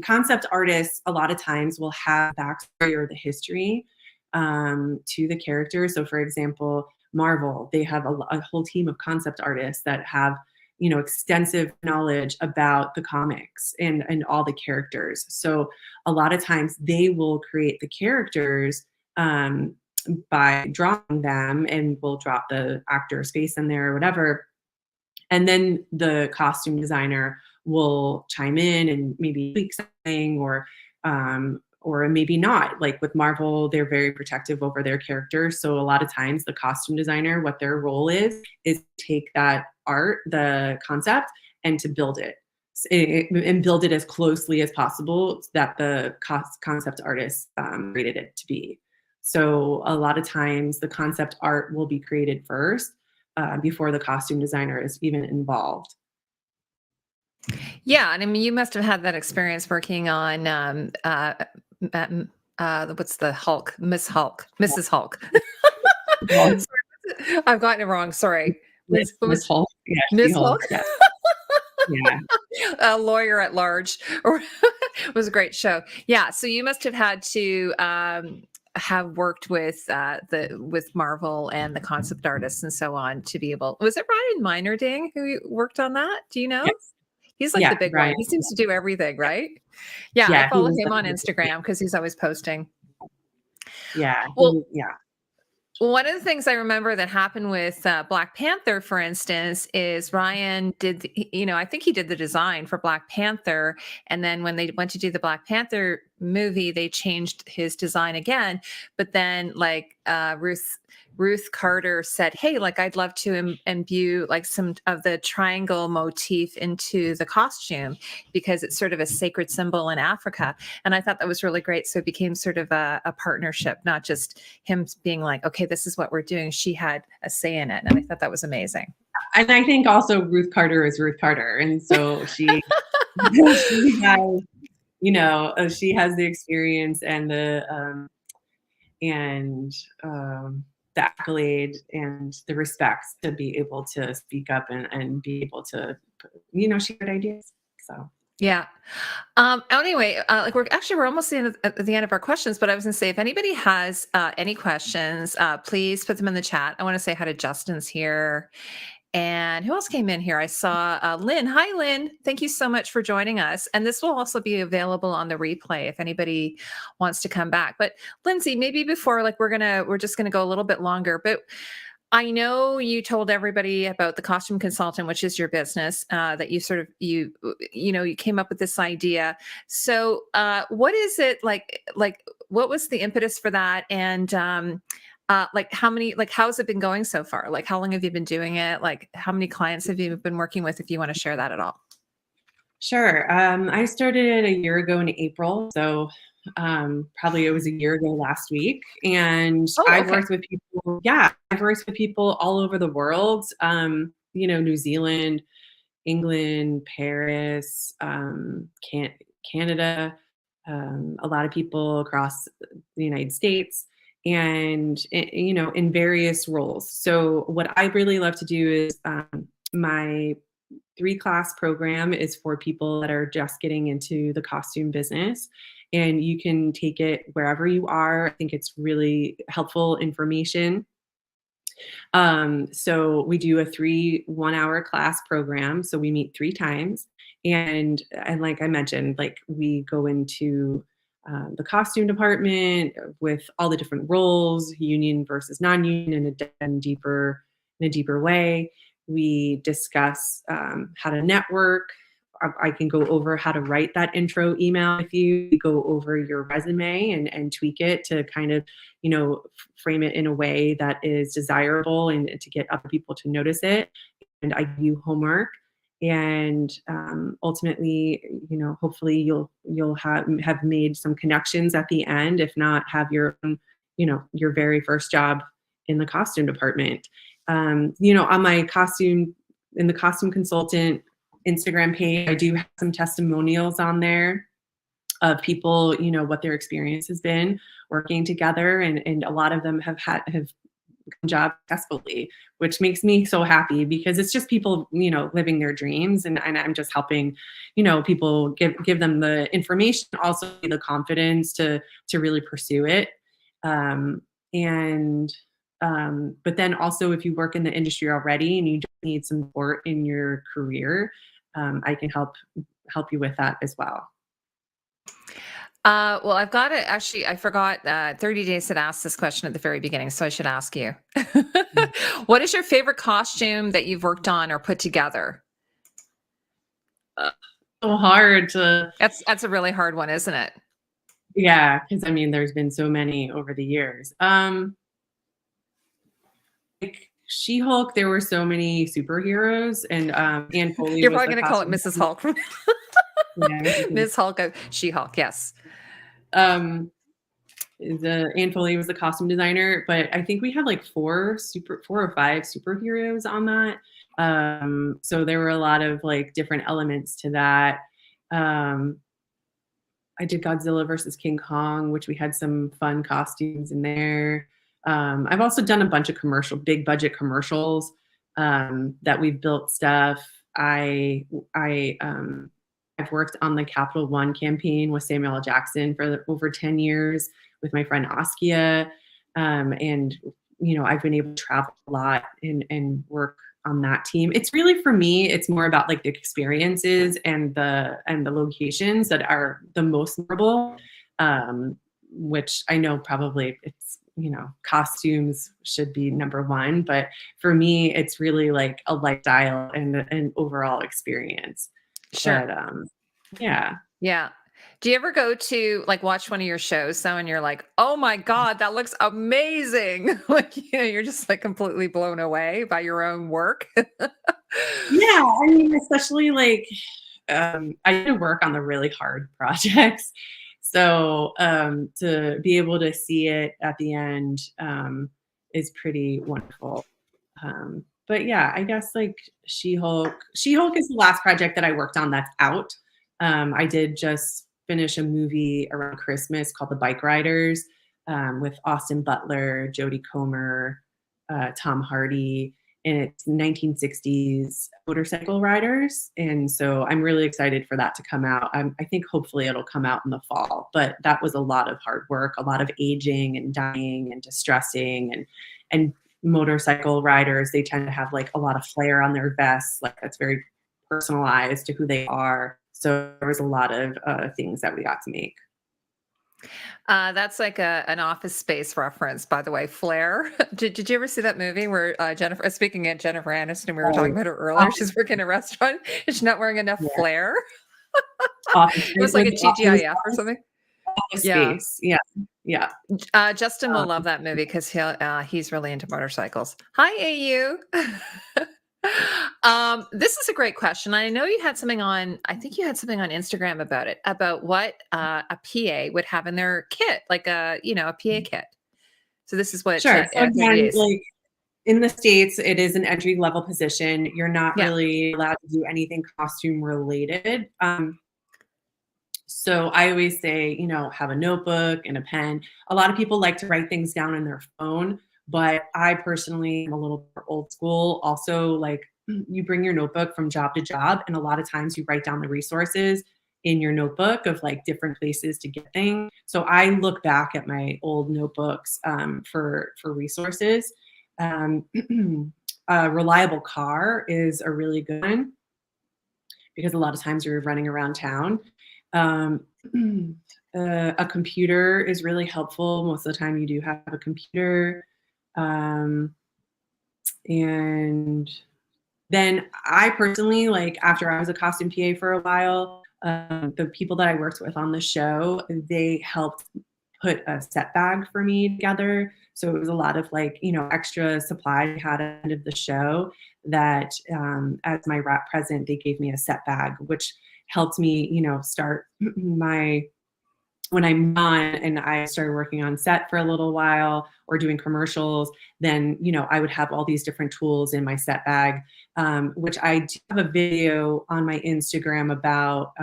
Concept artists a lot of times will have backstory or the history to the character. So, for example, Marvel, they have a whole team of concept artists that have extensive knowledge about the comics and all the characters. So, a lot of times they will create the characters um, by drawing them, and we'll drop the actor's face in there or whatever, and then the costume designer will chime in and maybe tweak something or maybe not. Like with Marvel, they're very protective over their characters. So a lot of times the costume designer, what their role is take that art, the concept, and to build it. And build it as closely as possible that the concept artist created it to be. So a lot of times the concept art will be created first before the costume designer is even involved. Yeah, and I mean, you must have had that experience working on what's the Hulk, Mrs. Hulk. Well, Sorry, I've gotten it wrong. Sorry. What Miss was Hulk, yeah, Miss She-Hulk, Hulk? yeah, yeah, A lawyer at large. It was a great show. Yeah, so you must have had to have worked with with Marvel and the concept artists and so on to be able. Was it Ryan Meinerding who worked on that? Do you know? yes, He's like the yeah, big one. Ryan, He seems to do everything, yeah, right? Yeah, I yeah, he follow was him like, on Instagram because he's always posting. yeah, Well, yeah, One of the things I remember that happened with Black Panther, for instance, is Ryan did, I think he did the design for Black Panther. And then when they went to do the Black Panther movie, they changed his design again. But then, like, Ruth Carter said, "Hey, like, I'd love to imbue like some of the triangle motif into the costume because it's sort of a sacred symbol in Africa." And I thought that was really great. So it became sort of a partnership, not just him being like, okay, this is what we're doing. She had a say in it. And I thought that was amazing. And I think also Ruth Carter is Ruth Carter. And so she, she has, she has the experience and the accolade and the respect to be able to speak up and be able to, share ideas. So. Yeah. Anyway, like we're almost at the end of our questions, but I was going to say, if anybody has any questions, please put them in the chat. I want to say hi to Justin's here. And who else came in here? I saw Lynn. Hi, Lynn. Thank you so much for joining us. And this will also be available on the replay if anybody wants to come back. But Lindsey, maybe before, like, we're just gonna go a little bit longer, but I know you told everybody about the Costume Consultant, which is your business, that you sort of you came up with this idea. So, what is it like? Like, what was the impetus for that? And like, how's it been going so far? Like, how long have you been doing it? Like, how many clients have you been working with? If you want to share that at all. Sure. I started a year ago in April, so probably it was a year ago last week. And I've worked with people. Yeah, I've worked with people all over the world. New Zealand, England, Paris, Canada, a lot of people across the United States, and in various roles. So what I really love to do is my 3-class program is for people that are just getting into the costume business, and you can take it wherever you are. I think it's really helpful information. So we do a 3 1-hour class program. So we meet 3 times. And like I mentioned, like, we go into the costume department with all the different roles, union versus non-union, in a deeper way. We discuss how to network. I can go over how to write that intro email with you. We go over your resume and tweak it to kind of, frame it in a way that is desirable and to get other people to notice it. And I give you homework. And ultimately, hopefully you'll have made some connections at the end, if not have your own, your very first job in the costume department. On my in the costume consultant Instagram page, I do have some testimonials on there of people, what their experience has been working together, and a lot of them have job successfully, which makes me so happy because it's just people, living their dreams, and I'm just helping, people give them the information, also the confidence to really pursue it. But then also, if you work in the industry already and you just need some support in your career, I can help you with that as well. Well, I've got it. Actually, I forgot 30 Days had asked this question at the very beginning, so I should ask you. What is your favorite costume that you've worked on or put together? So hard to. That's a really hard one, isn't it? Yeah, because there's been so many over the years. Like She-Hulk, there were so many superheroes, and Anne Foley. You're probably going to call it Mrs. Hulk. Yeah, Ms. Hulk, She-Hulk, yes. The Anne Foley was the costume designer, but I think we had like 4 or 5 superheroes on that. So there were a lot of like different elements to that. I did Godzilla versus King Kong, which we had some fun costumes in there. I've also done a bunch of big budget commercials that we've built stuff. I've worked on the Capital One campaign with Samuel L. Jackson for over 10 years with my friend Askia. And, I've been able to travel a lot and work on that team. It's really, for me, it's more about like the experiences and the locations that are the most memorable, which I know probably costumes should be number one. But for me, it's really like a lifestyle and an overall experience. Sure. But yeah. Yeah. Do you ever go to like watch one of your shows, so and you're like, "Oh my God, that looks amazing." Like, you're just like completely blown away by your own work. Yeah, I mean, especially like I did work on the really hard projects. So to be able to see it at the end is pretty wonderful. But yeah, I guess like She-Hulk is the last project that I worked on that's out. I did just finish a movie around Christmas called The Bike Riders with Austin Butler, Jodie Comer, Tom Hardy, and it's 1960s motorcycle riders. And so I'm really excited for that to come out. I think hopefully it'll come out in the fall, but that was a lot of hard work, a lot of aging and dying and distressing and motorcycle riders, they tend to have like a lot of flair on their vests. Like that's very personalized to who they are. So there was a lot of things that we got to make. That's like an Office Space reference, by the way. Flair. Did you ever see that movie where Jennifer? Speaking of Jennifer Aniston, we were talking about her earlier. She's working in a restaurant and she's not wearing enough Yeah. flair. Office It was like a TGIF or something. Office Yeah. Space. Yeah. Yeah. Justin will love that movie because he's really into motorcycles. Hi, AU. This is a great question. I know you had something on, I think you had something on Instagram about it, about what a PA would have in their kit, like a PA kit. So this is what Sure. So it again, is. like in the States, it is an entry level position. You're not Yeah. really allowed to do anything costume related. So I always say, have a notebook and a pen. A lot of people like to write things down in their phone, but I personally am a little more old school. Also, like you bring your notebook from job to job, and a lot of times you write down the resources in your notebook of like different places to get things. So I look back at my old notebooks for resources. A reliable car is a really good one because a lot of times you're running around town. A computer is really helpful. Most of the time you do have a computer. And then I personally, like after I was a costume PA for a while, the people that I worked with on the show, they helped put a set bag for me together. So it was a lot of like, extra supply I had at the end of the show that as my wrap present, they gave me a set bag, which helped me, start when I'm on and I started working on set for a little while or doing commercials, then, I would have all these different tools in my set bag, which I do have a video on my Instagram about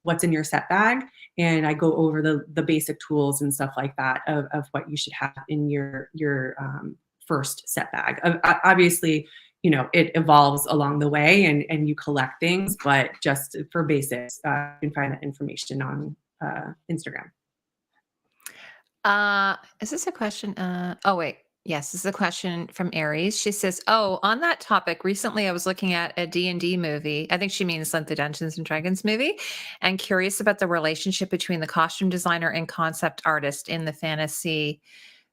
what's in your set bag. And I go over the basic tools and stuff like that of what you should have in your first set bag. Obviously, it evolves along the way and you collect things, but just for basics, you can find that information on Instagram. Is this a question? Oh, wait. Yes, this is a question from Aries. She says, "Oh, on that topic, recently I was looking at a D&D movie. I think she means like the Dungeons and Dragons movie, and curious about the relationship between the costume designer and concept artist in the fantasy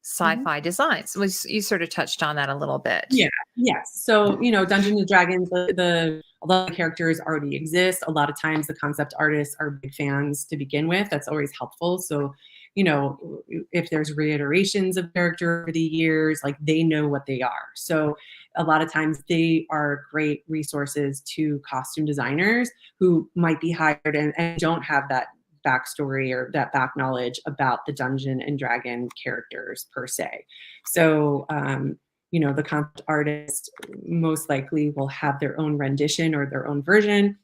sci-fi designs." You sort of touched on that a little bit. Yeah. Yes. So, Dungeons and Dragons, although the characters already exist, a lot of times the concept artists are big fans to begin with. That's always helpful. So, if there's reiterations of character over the years, like they know what they are. So a lot of times they are great resources to costume designers who might be hired and don't have that backstory or that back knowledge about the Dungeon and Dragon characters per se. So, the concept artist most likely will have their own rendition or their own version.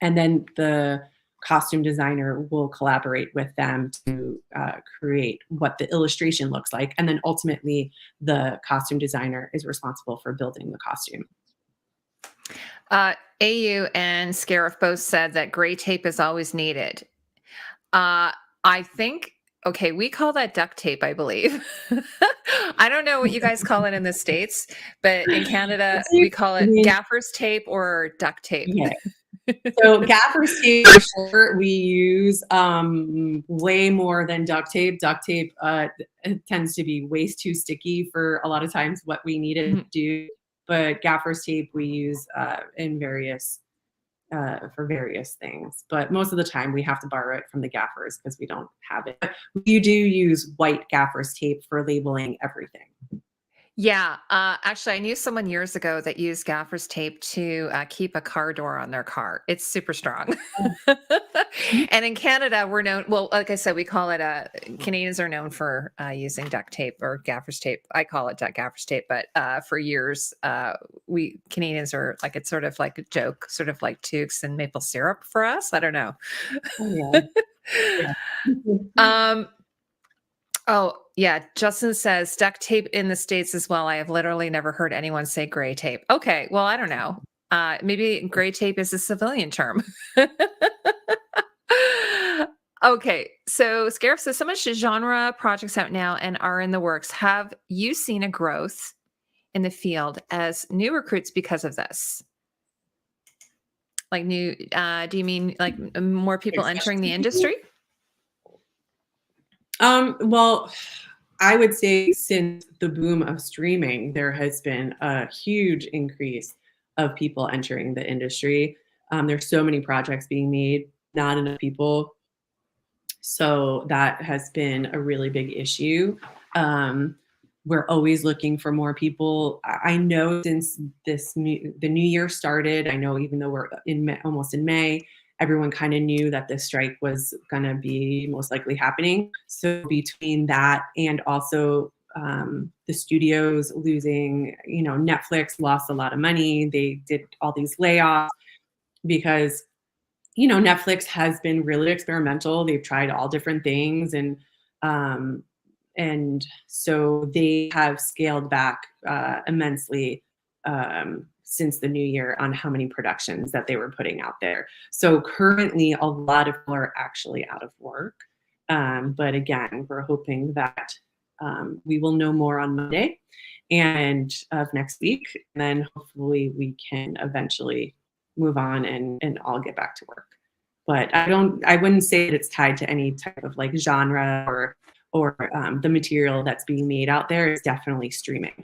And then the costume designer will collaborate with them to create what the illustration looks like. And then ultimately, the costume designer is responsible for building the costume. AU and Scarif both said that gray tape is always needed. I think, okay, we call that duct tape, I believe. I don't know what you guys call it in the States, but in Canada, we call it gaffer's tape or duct tape. Yeah. So gaffer's tape, for sure, we use way more than duct tape. Duct tape it tends to be way too sticky for a lot of times what we need it to do. But gaffer's tape we use in various for various things. But most of the time we have to borrow it from the gaffers because we don't have it. But we do use white gaffer's tape for labeling everything. Yeah, actually, I knew someone years ago that used gaffer's tape to keep a car door on their car. It's super strong. And in Canada, we're known, well, like I said, we call it, Canadians are known for using duct tape or gaffer's tape. I call it gaffer's tape, but for years, we Canadians are like, it's sort of like a joke, sort of like Tukes and maple syrup for us. I don't know. Oh, yeah. Um, Oh, yeah. Justin says duct tape in the States as well. I have literally never heard anyone say gray tape. Okay. Well, I don't know. Maybe gray tape is a civilian term. Okay. So Scarif says so much genre projects out now and are in the works. Have you seen a growth in the field as new recruits because of this? Like new, do you mean like more people entering the industry? Well, I would say since the boom of streaming, there has been a huge increase of people entering the industry. There's so many projects being made, not enough people. So that has been a really big issue. We're always looking for more people. I know since the new year started, I know even though we're almost in May, everyone kind of knew that this strike was going to be most likely happening. So between that and also the studios losing, Netflix lost a lot of money. They did all these layoffs because, Netflix has been really experimental. They've tried all different things and so they have scaled back immensely since the new year on how many productions that they were putting out there. So currently, a lot of people are actually out of work. But again, we're hoping that we will know more on Monday and of next week. And then hopefully we can eventually move on and all get back to work. But I wouldn't say that it's tied to any type of like genre or the material that's being made out there. Is definitely streaming.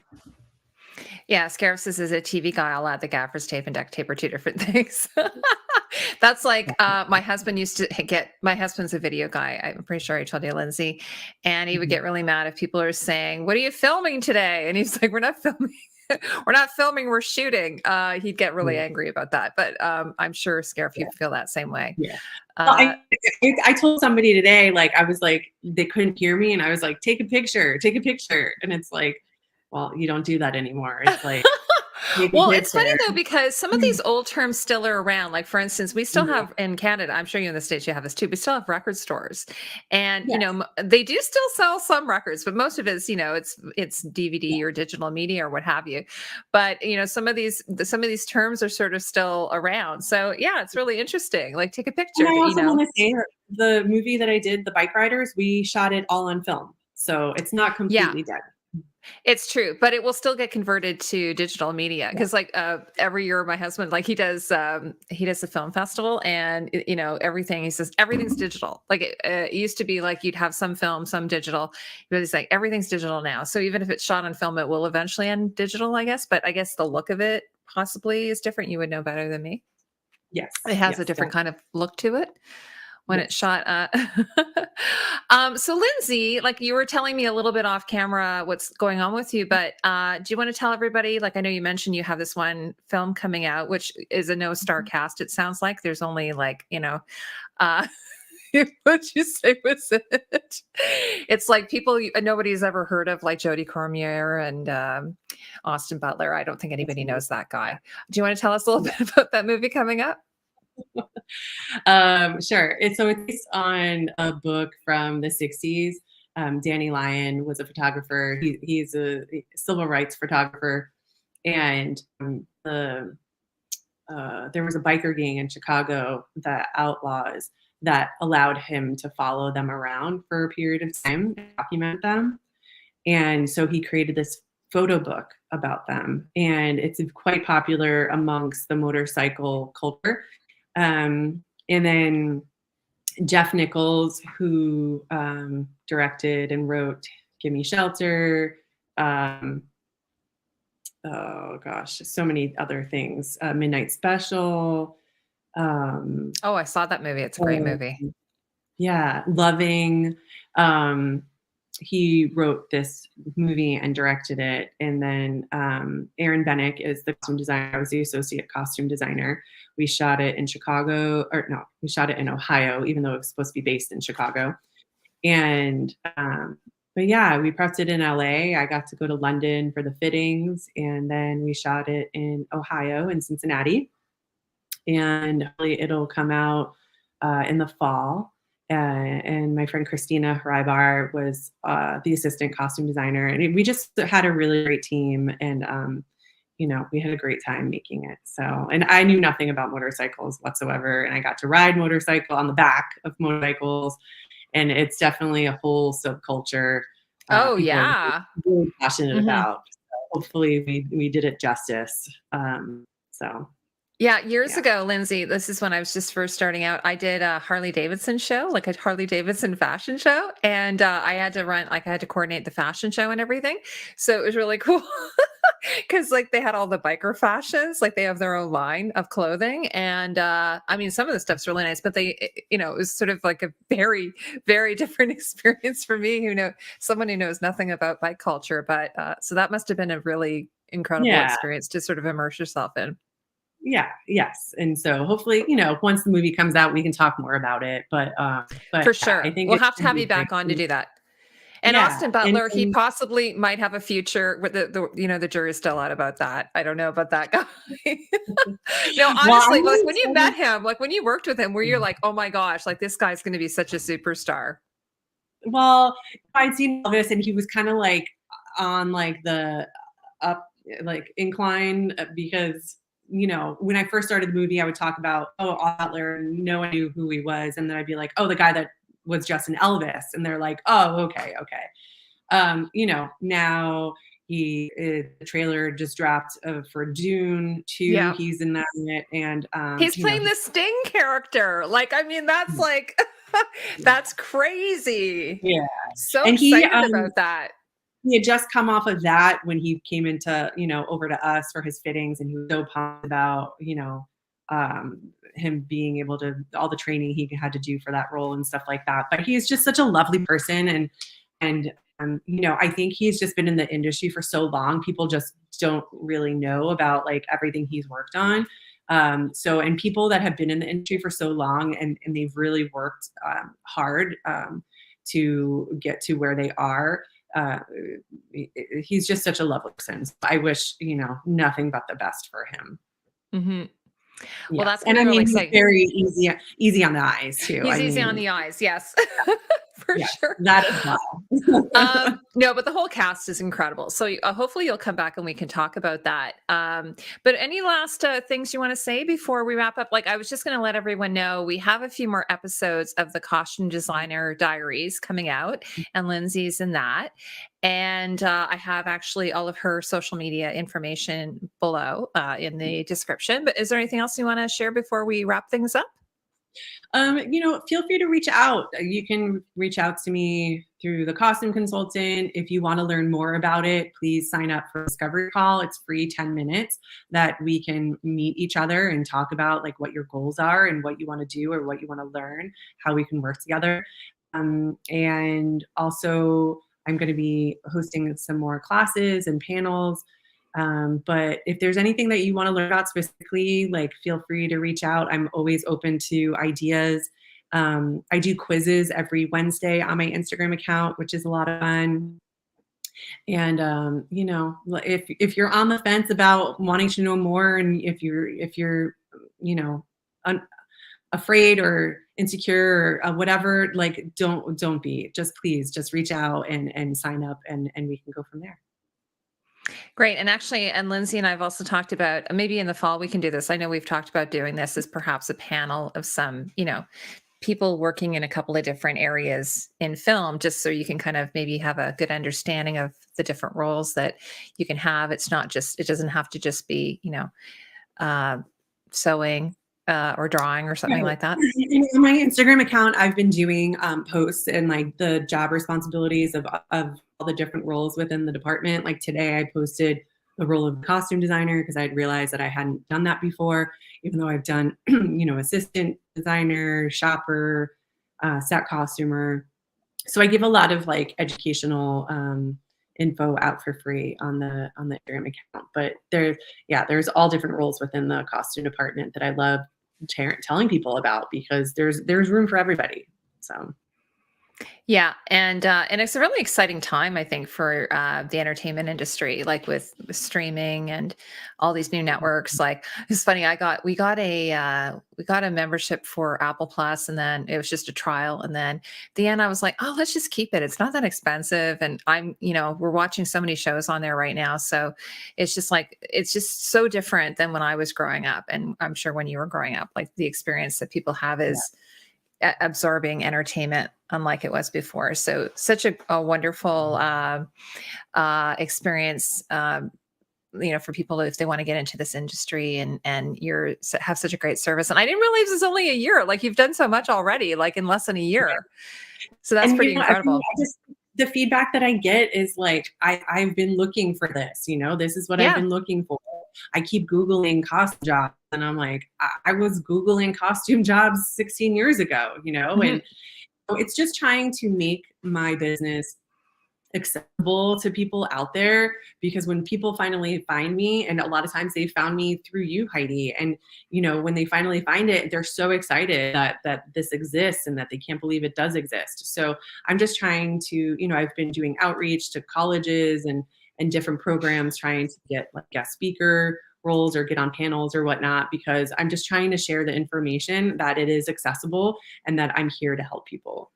Yeah, Scarif says as a TV guy, I'll add the gaffer's tape and duct tape are two different things. That's like my husband used to get, my husband's a video guy. I'm pretty sure I told you, Lindsay. And he would get really mad if people are saying, what are you filming today? And he's like, we're not filming. We're not filming, we're shooting. He'd get really angry about that. But I'm sure, Scarif, you feel that same way. Yeah. Well, I told somebody today, like, I was like, they couldn't hear me. And I was like, take a picture. And it's like, well, you don't do that anymore. It's like, well, it's funny though, because some of these old terms still are around. Like, for instance, we still have in Canada, I'm sure you in the States, you have this too, we still have record stores. And, they do still sell some records, but most of it is, it's DVD or digital media or what have you. But, some of these terms are sort of still around. So yeah, it's really interesting. Like, take a picture. And I also want to say the movie that I did, The Bike Riders, we shot it all on film. So it's not completely dead. It's true, but it will still get converted to digital media because, like, every year my husband, like, he does the film festival, and everything. He says everything's digital. Like it used to be like you'd have some film, some digital, but he's like everything's digital now. So even if it's shot on film, it will eventually end digital, I guess. But I guess the look of it possibly is different. You would know better than me. Yes, it has a different kind of look to it when it's shot. So Lindsay, like you were telling me a little bit off camera what's going on with you, but do you want to tell everybody, like, I know you mentioned you have this one film coming out, which is a no-star cast. It sounds like there's only like, what'd you say was it? It's like people nobody's ever heard of, like Jodie Cormier and Austin Butler. I don't think anybody knows that guy. Do you want to tell us a little bit about that movie coming up? Sure. It's based on a book from the 60s. Danny Lyon was a photographer. He's a civil rights photographer. And there was a biker gang in Chicago, that outlaws, that allowed him to follow them around for a period of time and document them. And so he created this photo book about them. And it's quite popular amongst the motorcycle culture. And then Jeff Nichols, who directed and wrote Gimme Shelter, oh gosh, so many other things. Midnight Special. Oh, I saw that movie. It's a great movie. Yeah, Loving. He wrote this movie and directed it. And then Aaron Bennick is the costume designer. I was the associate costume designer. We shot it in Chicago, or no, we shot it in Ohio, even though it was supposed to be based in Chicago. And but yeah, we prepped it in LA. I got to go to London for the fittings, and then we shot it in Ohio, in Cincinnati. And hopefully it'll come out in the fall. And my friend Christina Hrybar was the assistant costume designer, and we just had a really great team. And we had a great time making it. So, and I knew nothing about motorcycles whatsoever, and I got to ride motorcycle on the back of motorcycles, and it's definitely a whole subculture. Oh, People yeah. are really passionate about. So hopefully we did it justice. Yeah, years Yeah. ago, Lindsay, this is when I was just first starting out. I did a Harley Davidson show, like a Harley Davidson fashion show. And I had to coordinate the fashion show and everything. So it was really cool because like they had all the biker fashions, like they have their own line of clothing. And I mean, some of the stuff's really nice, but it was sort of like a very, very different experience for me, someone who knows nothing about bike culture. But so that must have been a really incredible Yeah. experience to sort of immerse yourself in. Yeah, yes. And so hopefully, once the movie comes out, we can talk more about it. But For yeah, I sure. think We'll it's have to gonna have be you back on to great. do that. And Yeah. Austin Butler, he possibly might have a future with the jury's still out about that. I don't know about that guy. No, honestly, like when you met him, like when you worked with him, where you're like, oh my gosh, like this guy's going to be such a superstar. Well, I'd seen Elvis, and he was kind of like on like the up, like incline, because when I first started the movie, I would talk about, Butler, and no one knew who he was, and then I'd be like, the guy that was just in Elvis, and they're like, okay. Now the trailer just dropped for Dune 2. Yeah. He's in that, and He's playing the Sting character. Like, I mean, that's like, that's crazy. Yeah. So And excited about that. he had just come off of that when he came into, over to us for his fittings, and he was so pumped about, him being able to, all the training he had to do for that role and stuff like that. But he's just such a lovely person. And I think he's just been in the industry for so long. People just don't really know about like everything he's worked on. And people that have been in the industry for so long and they've really worked hard to get to where they are. He's just such a lovely person. So I wish, nothing but the best for him. Mm-hmm. Well, Yes. that's And really he's exciting. very easy on the eyes too. He's easy on the eyes, yes. For sure. That as well. No, but the whole cast is incredible. So hopefully you'll come back and we can talk about that. But any last things you want to say before we wrap up? Like, I was just going to let everyone know we have a few more episodes of the Costume Designer Diaries coming out, and Lindsay's in that. And I have actually all of her social media information below in the description. But is there anything else you want to share before we wrap things up? Feel free to reach out. You can reach out to me through the costume consultant. If you want to learn more about it, please sign up for a discovery call. It's free, 10 minutes that we can meet each other and talk about like what your goals are and what you want to do or what you want to learn, how we can work together. And also I'm going to be hosting some more classes and panels. But if there's anything that you want to learn about specifically, like feel free to reach out. I'm always open to ideas. I do quizzes every Wednesday on my Instagram account, which is a lot of fun. And if you're on the fence about wanting to know more, and if you're afraid or insecure or whatever, like don't be. Please just reach out and sign up, and we can go from there. Great. And actually, and Lindsay and I have also talked about maybe in the fall we can do this. I know we've talked about doing this as perhaps a panel of some, people working in a couple of different areas in film, just so you can kind of maybe have a good understanding of the different roles that you can have. It doesn't have to just be, sewing, or drawing or something Right. like that? On my Instagram account, I've been doing posts and like the job responsibilities of all the different roles within the department. Like today, I posted the role of costume designer because I'd realized that I hadn't done that before, even though I've done, assistant designer, shopper, set costumer. So I give a lot of like educational info out for free on the Instagram account. But there's all different roles within the costume department that I love telling people about because there's room for everybody. So Yeah, and it's a really exciting time, I think, for the entertainment industry, like with streaming and all these new networks. Like it's funny, we got a membership for Apple Plus, and then it was just a trial, and then at the end I was like, oh, let's just keep it. It's not that expensive, and we're watching so many shows on there right now, so it's just so different than when I was growing up, and I'm sure when you were growing up, like the experience that people have yeah. is absorbing entertainment unlike it was before. So such a wonderful experience, for people if they want to get into this industry, and have such a great service. And I didn't realize it's only a year. Like you've done so much already, like in less than a year. So that's And pretty incredible. the feedback that I get is like, I've been looking for this, this is what I've Yeah. been looking for. I keep Googling costume jobs and I'm like, I was Googling costume jobs 16 years ago, Mhm. and so it's just trying to make my business accessible to people out there, because when people finally find me, and a lot of times they found me through you, Heidi, and when they finally find it, they're so excited that this exists and that they can't believe it does exist. So I'm just trying to, I've been doing outreach to colleges and different programs, trying to get like guest speaker roles or get on panels or whatnot, because I'm just trying to share the information that it is accessible and that I'm here to help people.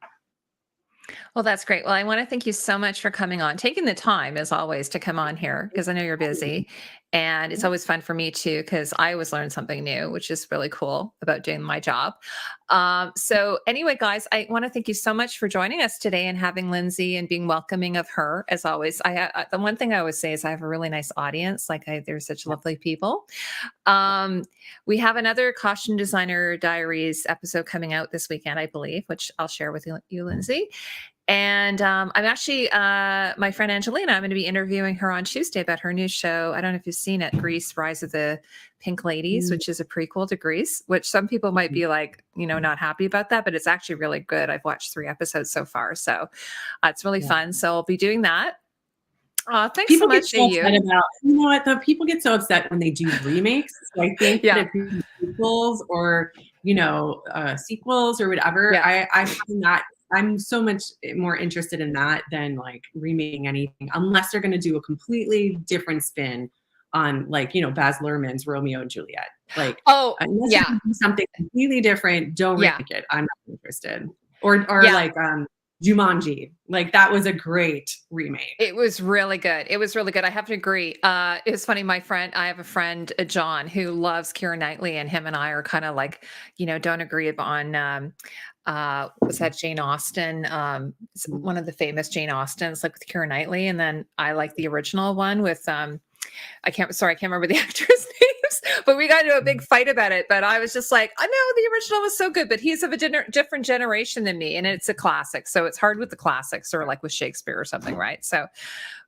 Well, that's great. Well, I want to thank you so much for coming on, taking the time as always to come on here because I know you're busy. And it's always fun for me too, because I always learn something new, which is really cool about doing my job. So, anyway, guys, I want to thank you so much for joining us today and having Lindsay and being welcoming of her as always. The one thing I always say is I have a really nice audience. They're such lovely people. Um, we have another Costume Designer Diaries episode coming out this weekend, I believe, which I'll share with you, Lindsay. And I'm actually, my friend Angelina, I'm going to be interviewing her on Tuesday about her new show. I don't know if you've seen it, Grease, Rise of the Pink Ladies, Mm, which is a prequel to Grease, which some people might be like, not happy about that, but it's actually really good. I've watched 3 episodes so far. So it's really yeah. fun. So I'll be doing that. Thanks so People get much to so upset you. about, what, the people get so upset when they do remakes. So I think that Yeah. if you do sequels or, sequels or whatever, Yeah. I find that I'm so much more interested in that than like remaking anything, unless they're going to do a completely different spin on like, Baz Luhrmann's Romeo and Juliet. Like, Oh, unless you're yeah. going to do something completely different, don't Yeah. remake it. I'm not interested. Or Yeah. like, Jumanji, like that was a great remake. It was really good. It was really good. I have to agree. It was funny. I have a friend, John, who loves Keira Knightley, and him and I are kind of like, don't agree on, was that Jane Austen? One of the famous Jane Austens, like with Keira Knightley. And then I like the original one with, I can't remember the actors' names, but we got into a big fight about it. But I was just like, I know the original was so good, but he's of a different generation than me. And it's a classic. So it's hard with the classics or like with Shakespeare or something. Right. So,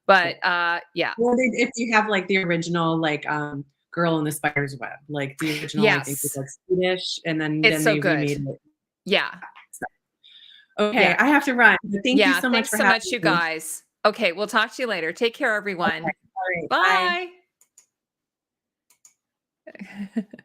but yeah. Well, if you have like the original, like Girl in the Spider's Web, like the original, I think was Yes. like Swedish, and It's then so they good. remade it. Yeah. So, okay, Yeah. I have to run. But thank you Yeah. so much Thanks for so having much, you me. guys. Okay. We'll talk to you later. Take care, Okay, everyone. all right, bye. Bye.